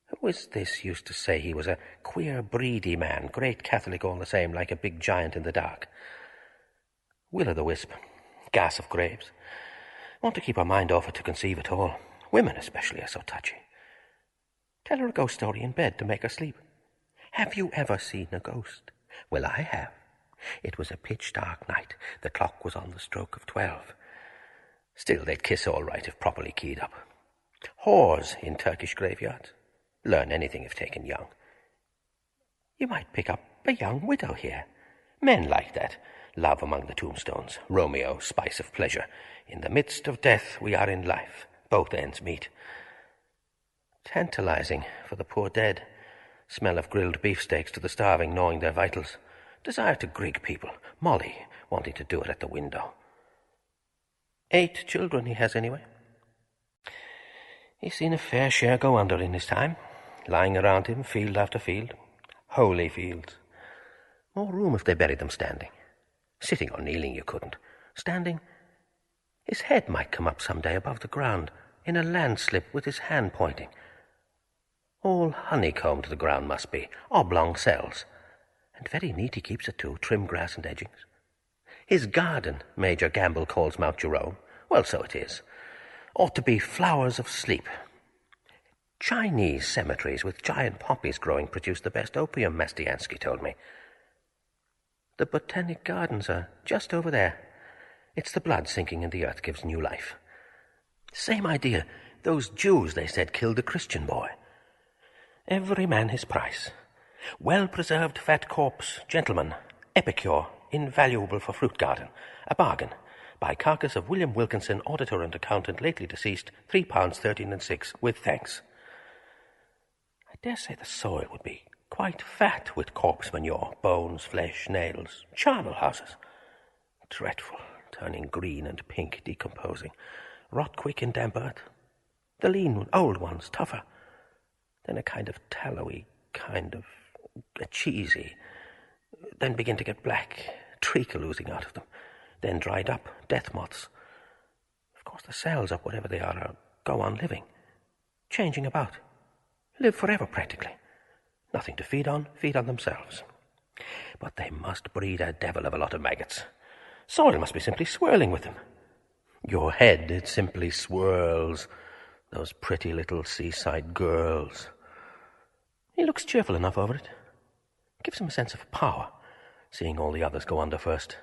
Who is this used to say he was a queer, breedy man, great Catholic all the same, like a big giant in the dark? Will-o'-the-wisp, gas of graves. Want to keep her mind off it to conceive at all. Women especially are so touchy. Tell her a ghost story in bed to make her sleep. Have you ever seen a ghost? Well, I have. It was a pitch-dark night. The clock was on the stroke of 12. Still, they'd kiss all right if properly keyed up. Whores in Turkish graveyards. Learn anything if taken young. You might pick up a young widow here. Men like that. Love among the tombstones. Romeo, spice of pleasure. In the midst of death we are in life. Both ends meet. Tantalizing for the poor dead. Smell of grilled beefsteaks to the starving gnawing their vitals. Desire to grig people. Molly wanting to do it at the window. 8 children he has anyway. He's seen a fair share go under in his time. Lying around him, field after field. Holy fields. More room if they buried them standing. Sitting or kneeling you couldn't. Standing, his head might come up some day above the ground, in a landslip with his hand pointing. All honeycombed the ground must be, oblong cells. And very neat he keeps it too, trim grass and edgings. His garden, Major Gamble calls Mount Jerome. Well, so it is. Ought to be flowers of sleep. Chinese cemeteries with giant poppies growing produce the best opium, Mastiansky told me. The botanic gardens are just over there. It's the blood sinking in the earth gives new life. Same idea. Those Jews, they said, killed the Christian boy. Every man his price. Well-preserved fat corpse, gentleman, epicure, invaluable for fruit garden. A bargain. By carcass of William Wilkinson, auditor and accountant, lately deceased, £3 13 and 6, with thanks. I dare say the soil would be quite fat with corpse manure, bones, flesh, nails, charnel houses. Dreadful, turning green and pink, decomposing. Rot quick in damp earth. The lean old ones, tougher. Then a kind of tallowy, a cheesy. Then begin to get black, treacle oozing out of them. Then dried up, death moths. Of course the cells, or whatever they are, go on living. Changing about. Live forever, practically. Nothing to feed on themselves. But they must breed a devil of a lot of maggots. Soil must be simply swirling with them. Your head, it simply swirls. Those pretty little seaside girls. He looks cheerful enough over it. Gives him a sense of power, seeing all the others go under first.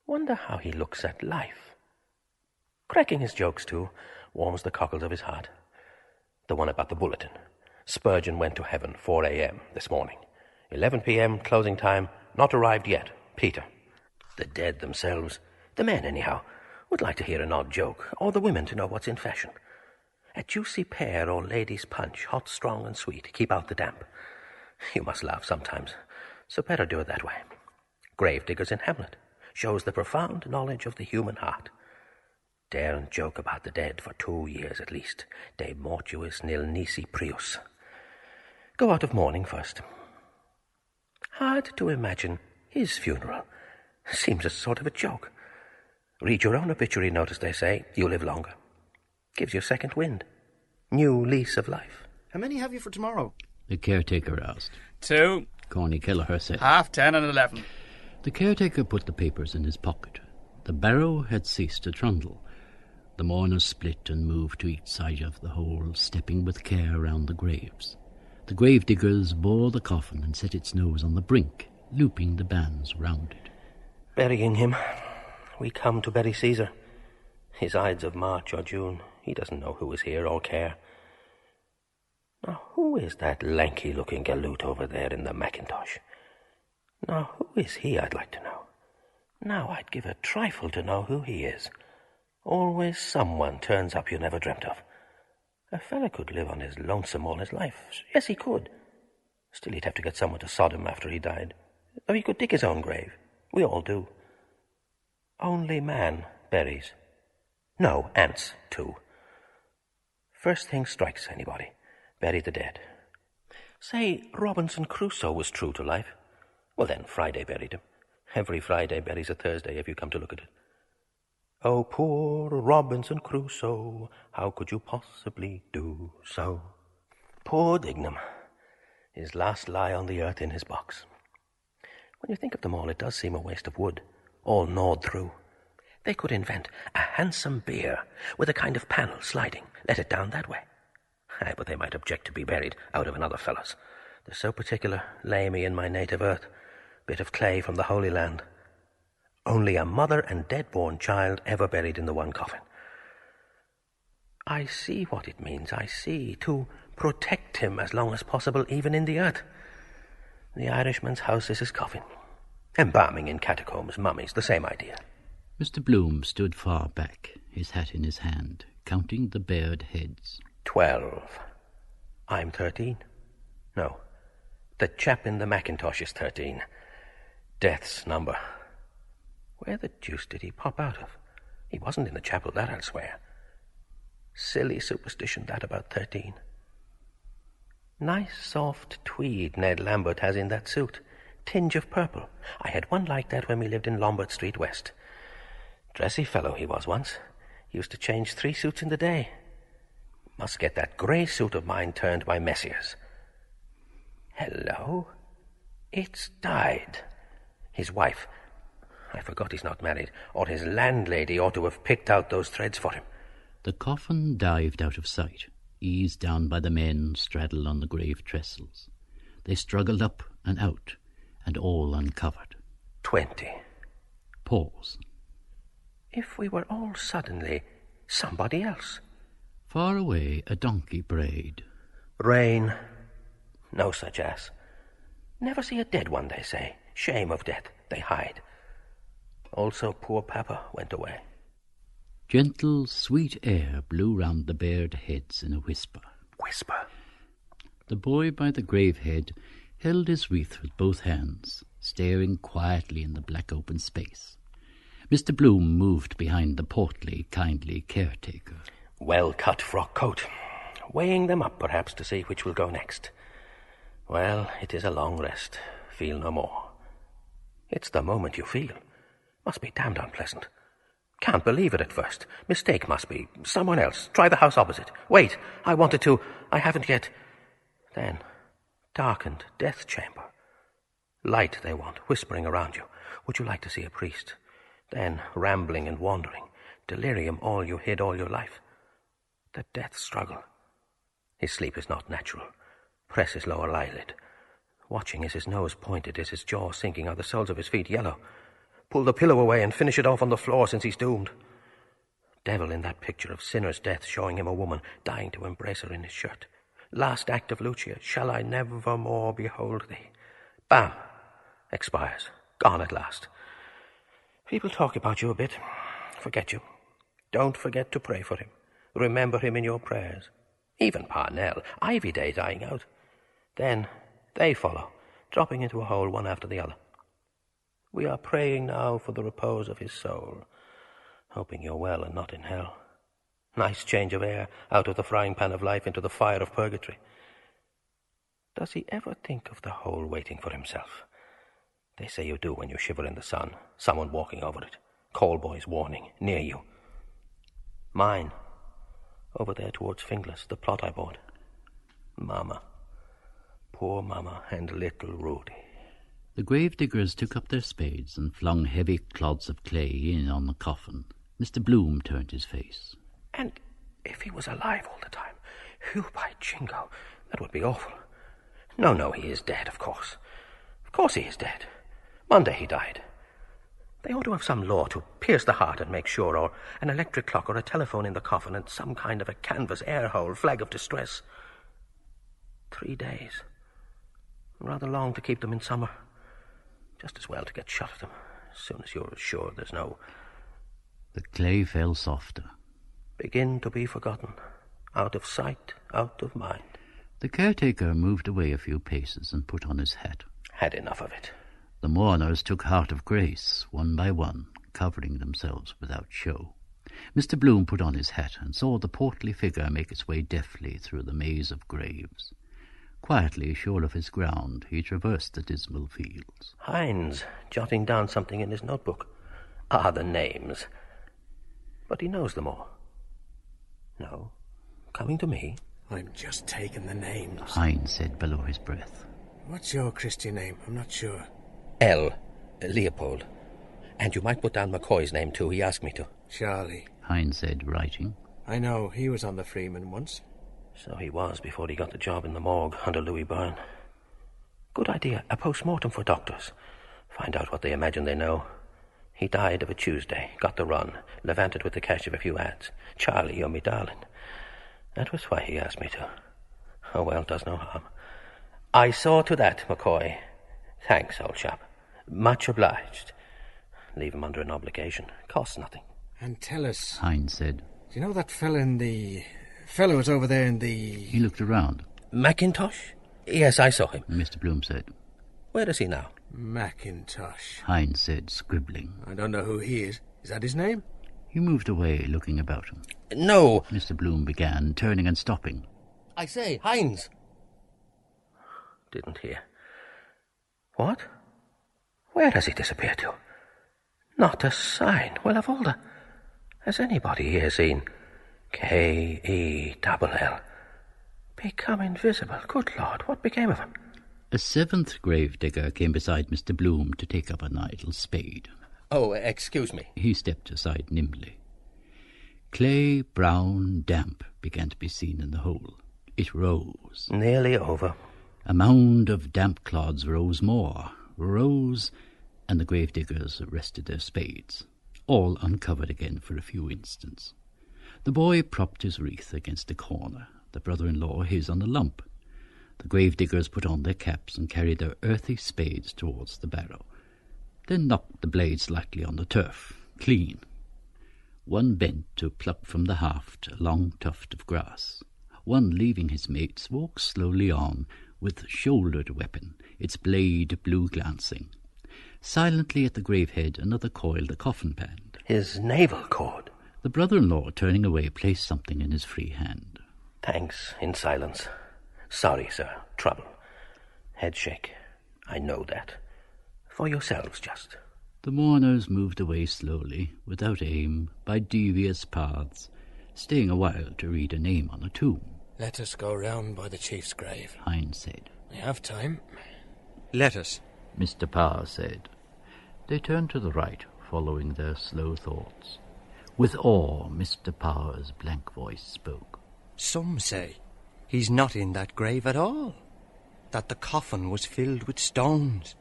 Wonder how he looks at life. Cracking his jokes, too, warms the cockles of his heart. The one about the bulletin. Spurgeon went to heaven 4 a.m. this morning. 11 p.m. closing time, not arrived yet. Peter. The dead themselves, the men anyhow, would like to hear an odd joke, or the women to know what's in fashion. A juicy pear or lady's punch, hot, strong, and sweet, keep out the damp. You must laugh sometimes, so better do it that way. Gravediggers in Hamlet shows the profound knowledge of the human heart. Daren't joke about the dead for 2 years at least. De mortuis nil nisi prius. Go out of mourning first. Hard to imagine his funeral. Seems a sort of a joke. Read your own obituary notice, they say. You live longer. Gives you a second wind. New lease of life. How many have you for tomorrow? The caretaker asked. 2. Corny Kelleher said. 10:30 and 11. The caretaker put the papers in his pocket. The barrow had ceased to trundle. The mourners split and moved to each side of the hole, stepping with care round the graves. The gravediggers bore the coffin and set its nose on the brink, looping the bands round it. Burying him. We come to bury Caesar. His Ides of March or June. He doesn't know who is here or care. Now, who is that lanky-looking galoot over there in the Macintosh? Now, who is he, I'd like to know. Now, I'd give a trifle to know who he is. Always someone turns up you never dreamt of. A fella could live on his lonesome all his life. Yes, he could. Still, he'd have to get someone to sod him after he died. Or he could dig his own grave. We all do. Only man buries. No, ants, too. First thing strikes anybody. Bury the dead. Say Robinson Crusoe was true to life. Well, then, Friday buried him. Every Friday buries a Thursday, if you come to look at it. Oh, poor Robinson Crusoe, how could you possibly do so? Poor Dignam. His last lie on the earth in his box. When you think of them all, it does seem a waste of wood, all gnawed through. They could invent a handsome bier with a kind of panel sliding, let it down that way. Aye, but they might object to be buried out of another fellow's. They're so particular, lay me in my native earth, bit of clay from the Holy Land. Only a mother and dead-born child ever buried in the one coffin. I see what it means, I see. To protect him as long as possible, even in the earth. The Irishman's house is his coffin. Embalming in catacombs, mummies, the same idea. Mr. Bloom stood far back, his hat in his hand, counting the bared heads. 12. I'm 13. No, the chap in the Macintosh is 13. Death's number. Where the deuce did he pop out of? He wasn't in the chapel, that I'll swear. Silly superstition, that about 13. Nice soft tweed Ned Lambert has in that suit. Tinge of purple. I had one like that when we lived in Lombard Street West. Dressy fellow he was once. He used to change 3 suits in the day. Must get that grey suit of mine turned by Messier's. Hello? It's died. His wife. I forgot he's not married, or his landlady ought to have picked out those threads for him. The coffin dived out of sight. eased down by the men straddled on the grave trestles. They struggled up and out, and all uncovered. 20. Pause. If we were all suddenly somebody else. Far away, a donkey brayed. Rain. No such ass. Never see a dead one, they say. Shame of death, they hide. Also poor Papa went away. Gentle, sweet air blew round the bared heads in a whisper. Whisper. The boy by the grave head held his wreath with both hands, staring quietly in the black open space. Mr. Bloom moved behind the portly, kindly caretaker. Well-cut frock coat. Weighing them up, perhaps, to see which will go next. Well, it is a long rest. Feel no more. It's the moment you feel. Must be damned unpleasant. Can't believe it at first. Mistake must be. Someone else. Try the house opposite. Wait, I wanted to. I haven't yet. Then, darkened death chamber. Light they want, whispering around you. Would you like to see a priest? Then, rambling and wandering. Delirium all you hid all your life. The death struggle. His sleep is not natural. Press his lower eyelid. Watching as his nose pointed, as his jaw sinking, are the soles of his feet yellow. Pull the pillow away and finish it off on the floor since he's doomed. Devil in that picture of sinner's death, showing him a woman dying to embrace her in his shirt. Last act of Lucia, shall I never more behold thee? Bam! Expires. Gone at last. People talk about you a bit. Forget you. Don't forget to pray for him. Remember him in your prayers. Even Parnell, Ivy Day dying out. Then they follow, dropping into a hole one after the other. We are praying now for the repose of his soul, hoping you're well and not in hell. Nice change of air, out of the frying pan of life into the fire of purgatory. Does he ever think of the hole waiting for himself? They say you do when you shiver in the sun, someone walking over it. Call boy's warning, near you. Mine, over there towards Finglas, the plot I bought. Mama, poor Mama and little Rudy. The gravediggers took up their spades and flung heavy clods of clay in on the coffin. Mr. Bloom turned his face. And if he was alive all the time, whew, by jingo, that would be awful. No, he is dead, of course. Of course he is dead. Monday he died. They ought to have some law to pierce the heart and make sure, or an electric clock or a telephone in the coffin and some kind of a canvas air hole, flag of distress. 3 days. Rather long to keep them in summer. Just as well to get shot at them, as soon as you're sure there's no... The clay fell softer. Begin to be forgotten. Out of sight, out of mind. The caretaker moved away a few paces and put on his hat. Had enough of it. The mourners took heart of grace, one by one, covering themselves without show. Mr. Bloom put on his hat and saw the portly figure make its way deftly through the maze of graves. Quietly, sure of his ground, he traversed the dismal fields. Hynes, jotting down something in his notebook. Ah, the names. But he knows them all. No. Coming to me. I'm just taking the names. Hynes said below his breath. What's your Christian name? I'm not sure. L. Leopold. And you might put down McCoy's name too, he asked me to. Charlie. Hynes said, writing. I know, he was on the Freeman once. So he was before he got the job in the morgue under Louis Byrne. Good idea, a post-mortem for doctors. Find out what they imagine they know. He died of a Tuesday, got the run, levanted with the cash of a few ads. Charlie, you're me darling. That was why he asked me to. Oh, well, does no harm. I saw to that, McCoy. Thanks, old chap. Much obliged. Leave him under an obligation. Costs nothing. And tell us... Hynes said. Do you know that fellow was over there in the... He looked around. Mackintosh? Yes, I saw him. Mr. Bloom said. Where is he now? Mackintosh. Hynes said, scribbling. I don't know who he is. Is that his name? He moved away, looking about him. No. Mr. Bloom began, turning and stopping. I say, Hynes. Didn't hear. What? Where has he disappeared to? Not a sign. Well, of all the... Has anybody here seen K-E-double-L become invisible? Good Lord, what became of him? A seventh gravedigger came beside Mr. Bloom to take up an idle spade. Oh, excuse me. He stepped aside nimbly. Clay, brown, damp began to be seen in the hole. It rose. Nearly over. A mound of damp clods rose more, and the gravediggers rested their spades, all uncovered again for a few instants. The boy propped his wreath against a corner, the brother-in-law his on a lump. The gravediggers put on their caps and carried their earthy spades towards the barrow, then knocked the blades lightly on the turf, clean. One bent to pluck from the haft a long tuft of grass. One, leaving his mates, walked slowly on, with shouldered weapon, its blade blue-glancing. Silently at the grave-head another coiled the coffin-band. His navel cord. The brother-in-law, turning away, placed something in his free hand. Thanks, in silence. Sorry, sir. Trouble. Head shake. I know that. For yourselves, just. The mourners moved away slowly, without aim, by devious paths, staying a while to read a name on a tomb. Let us go round by the chief's grave, Hynes said. We have time. Let us, Mr. Power said. They turned to the right, following their slow thoughts. With awe, Mr. Power's blank voice spoke. Some say he's not in that grave at all, that the coffin was filled with stones,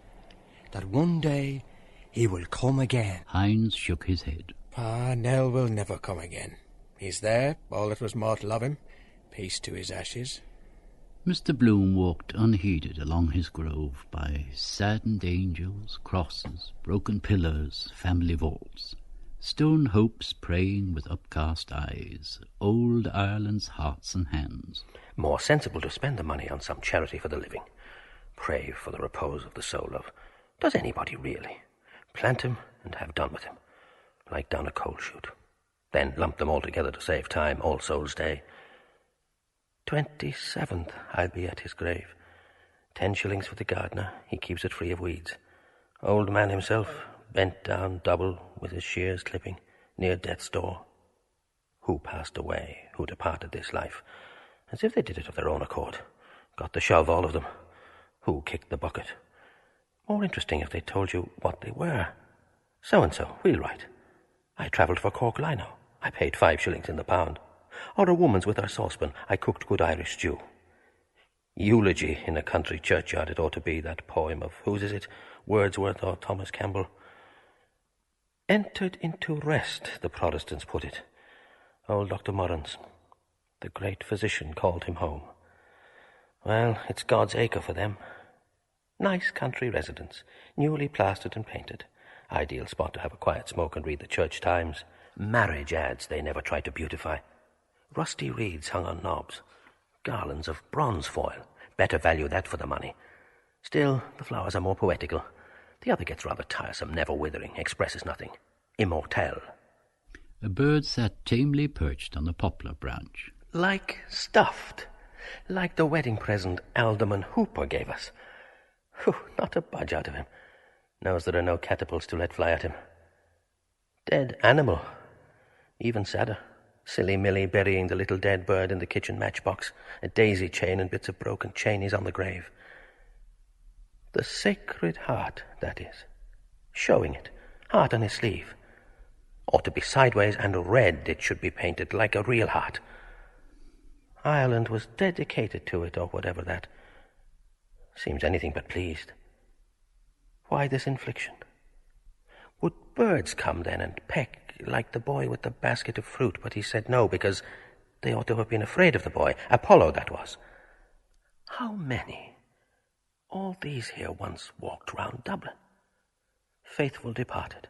that one day he will come again. Hynes shook his head. Pa, Nell will never come again. He's there, all that was mortal of him. Peace to his ashes. Mr. Bloom walked unheeded along his grove by saddened angels, crosses, broken pillars, family vaults, stone hopes praying with upcast eyes, old Ireland's hearts and hands. More sensible to spend the money on some charity for the living. Pray for the repose of the soul of... Does anybody really? Plant him and have done with him, like down a coal chute. Then lump them all together to save time, All Souls' Day. 27th, I'll be at his grave. 10 shillings for the gardener, he keeps it free of weeds. Old man himself, bent down double, with his shears clipping, near death's door. Who passed away, who departed this life, as if they did it of their own accord. Got the shove, all of them. Who kicked the bucket? More interesting if they told you what they were. So-and-so, wheelwright. I travelled for Cork Lino. I paid 5 shillings in the pound. Or a woman's with her saucepan. I cooked good Irish stew. Eulogy in a country churchyard it ought to be, that poem of, whose is it, Wordsworth or Thomas Campbell? Entered into rest, the Protestants put it. Old Dr. Murrins, the great physician, called him home. Well, it's God's acre for them. Nice country residence, newly plastered and painted. Ideal spot to have a quiet smoke and read the church Times. Marriage ads they never try to beautify. Rusty reeds hung on knobs. Garlands of bronze foil. Better value that for the money. Still, the flowers are more poetical. The other gets rather tiresome, never withering, expresses nothing. Immortelle. A bird sat tamely perched on a poplar branch. Like stuffed. Like the wedding present Alderman Hooper gave us. Whew, not a budge out of him. Knows there are no catapults to let fly at him. Dead animal. Even sadder. Silly Millie burying the little dead bird in the kitchen matchbox. A daisy chain and bits of broken chainies on the grave. The Sacred Heart, that is. Showing it. Heart on his sleeve. Ought to be sideways and red it should be painted, like a real heart. Ireland was dedicated to it, or whatever that. Seems anything but pleased. Why this infliction? Would birds come then and peck like the boy with the basket of fruit, but he said no, because they ought to have been afraid of the boy. Apollo, that was. How many? All these here once walked round Dublin. Faithful departed.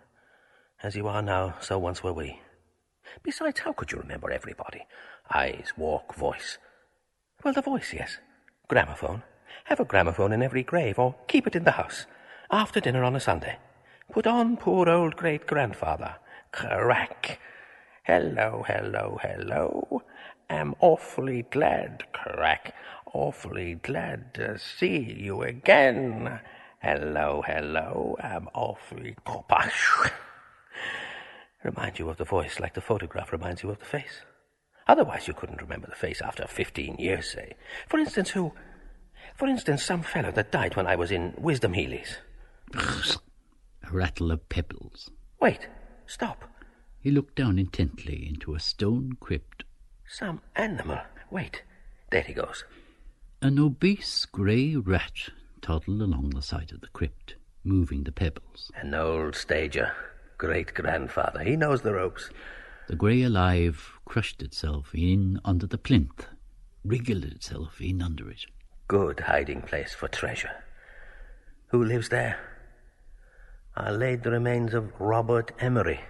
As you are now, so once were we. Besides, how could you remember everybody? Eyes, walk, voice. Well, the voice, yes. Gramophone. Have a gramophone in every grave, or keep it in the house. After dinner on a Sunday. Put on poor old great-grandfather. Crack. Hello, hello, hello. Am awfully glad, crack. Awfully glad to see you again. Hello, hello. Am awfully... Remind you of the voice like the photograph reminds you of the face. Otherwise you couldn't remember the face after 15 years, say. For instance, who... For instance, some fellow that died when I was in Wisdom Healy's. A rattle of pebbles. Wait, stop. He looked down intently into a stone crypt. Some animal. Wait, there he goes. An obese grey rat toddled along the side of the crypt, moving the pebbles. An old stager. Great-grandfather. He knows the ropes. The grey alive crushed itself in under the plinth, wriggled itself in under it. Good hiding place for treasure. Who lives there? I laid the remains of Robert Emery.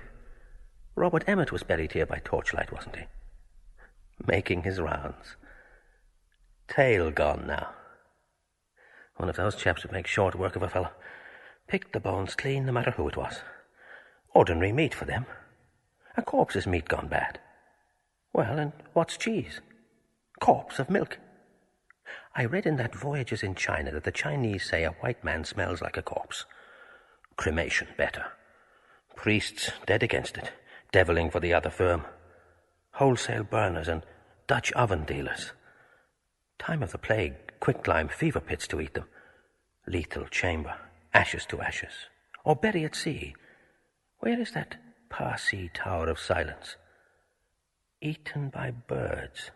Robert Emmet was buried here by torchlight, wasn't he? Making his rounds. Tail gone now. One of those chaps would make short work of a fellow. Picked the bones clean, no matter who it was. Ordinary meat for them. A corpse's meat gone bad. Well, and what's cheese? Corpse of milk. I read in that Voyages in China that the Chinese say a white man smells like a corpse. Cremation better. Priests dead against it, deviling for the other firm. Wholesale burners and Dutch oven dealers. Time of the plague, quicklime fever pits to eat them. Lethal chamber, ashes to ashes. Or bury at sea. Where is that Parsi Tower of Silence? Eaten by birds.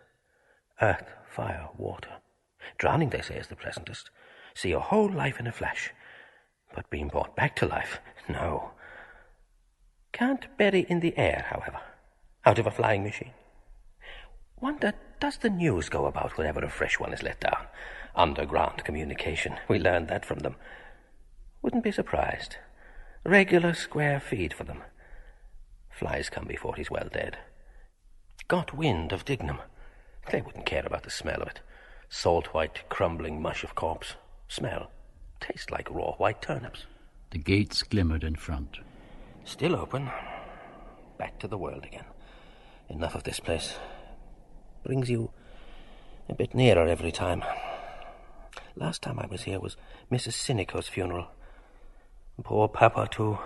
Earth, fire, water. Drowning, they say, is the pleasantest. See your whole life in a flash. But being brought back to life, no. Can't bury in the air, however. Out of a flying machine. Wonder, does the news go about whenever a fresh one is let down? Underground communication. We learned that from them. Wouldn't be surprised. Regular square feed for them. Flies come before he's well dead. Got wind of Dignam. They wouldn't care about the smell of it. Salt-white, crumbling mush of corpse. Smell. Taste like raw white turnips. The gates glimmered in front. Still open. Back to the world again. Enough of this place. Brings you a bit nearer every time. Last time I was here was Mrs. Sinico's funeral. Poor Papa, too.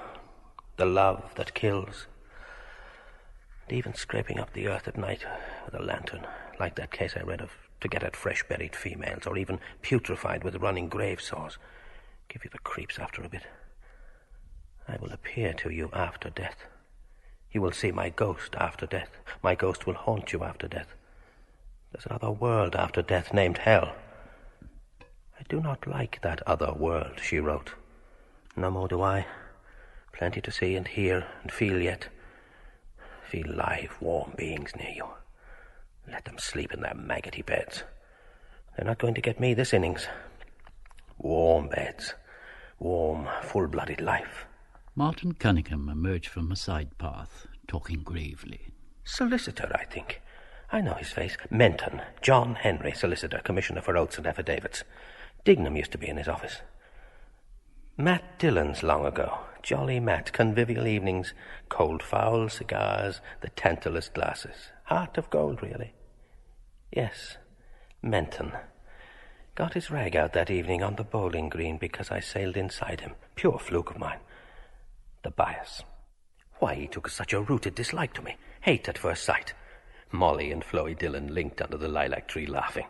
The love that kills. And even scraping up the earth at night with a lantern, like that case I read of, to get at fresh buried females, or even putrefied with running grave saws. Give you the creeps after a bit. I will appear to you after death. You will see my ghost after death. My ghost will haunt you after death. There's another world after death named Hell. I do not like that other world, she wrote. No more do I. Plenty to see and hear and feel yet. Feel live, warm beings near you. Let them sleep in their maggoty beds. They're not going to get me this innings. Warm beds. Warm, full-blooded life. Martin Cunningham emerged from a side path, talking gravely. Solicitor, I think. I know his face. Menton. John Henry, solicitor, commissioner for oaths and affidavits. Dignam used to be in his office. Matt Dillon's long ago. Jolly Matt. Convivial evenings. Cold fowl, cigars, the Tantalus glasses. Heart of gold, really. Yes, Menton. Got his rag out that evening on the bowling green because I sailed inside him. Pure fluke of mine. The bias. Why he took such a rooted dislike to me. Hate at first sight. Molly and Floey Dillon linked under the lilac tree laughing.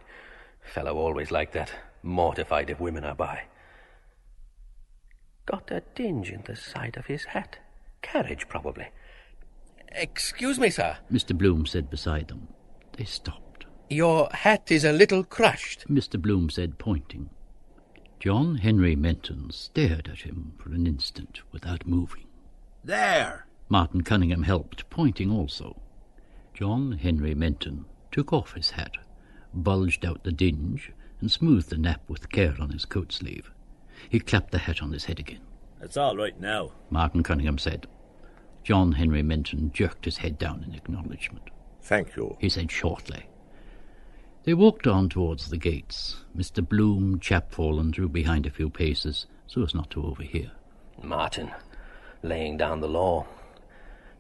Fellow always like that. Mortified if women are by. Got a dinge in the side of his hat. Carriage, probably. Excuse me, sir. Mr. Bloom said beside them. They stopped. Your hat is a little crushed, Mr. Bloom said, pointing. John Henry Menton stared at him for an instant without moving. There! Martin Cunningham helped, pointing also. John Henry Menton took off his hat, bulged out the dinge, and smoothed the nap with care on his coat sleeve. He clapped the hat on his head again. It's all right now, Martin Cunningham said. John Henry Menton jerked his head down in acknowledgement. Thank you, he said shortly. They walked on towards the gates, Mr. Bloom chapfallen through behind a few paces so as not to overhear. Martin, laying down the law.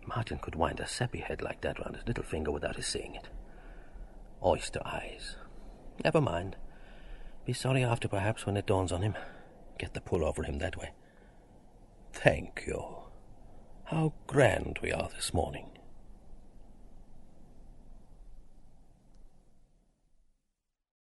Martin could wind a seppi head like that round his little finger without his seeing it. Oyster eyes. Never mind. Be sorry after, perhaps, when it dawns on him. Get the pull over him that way. Thank you. How grand we are this morning.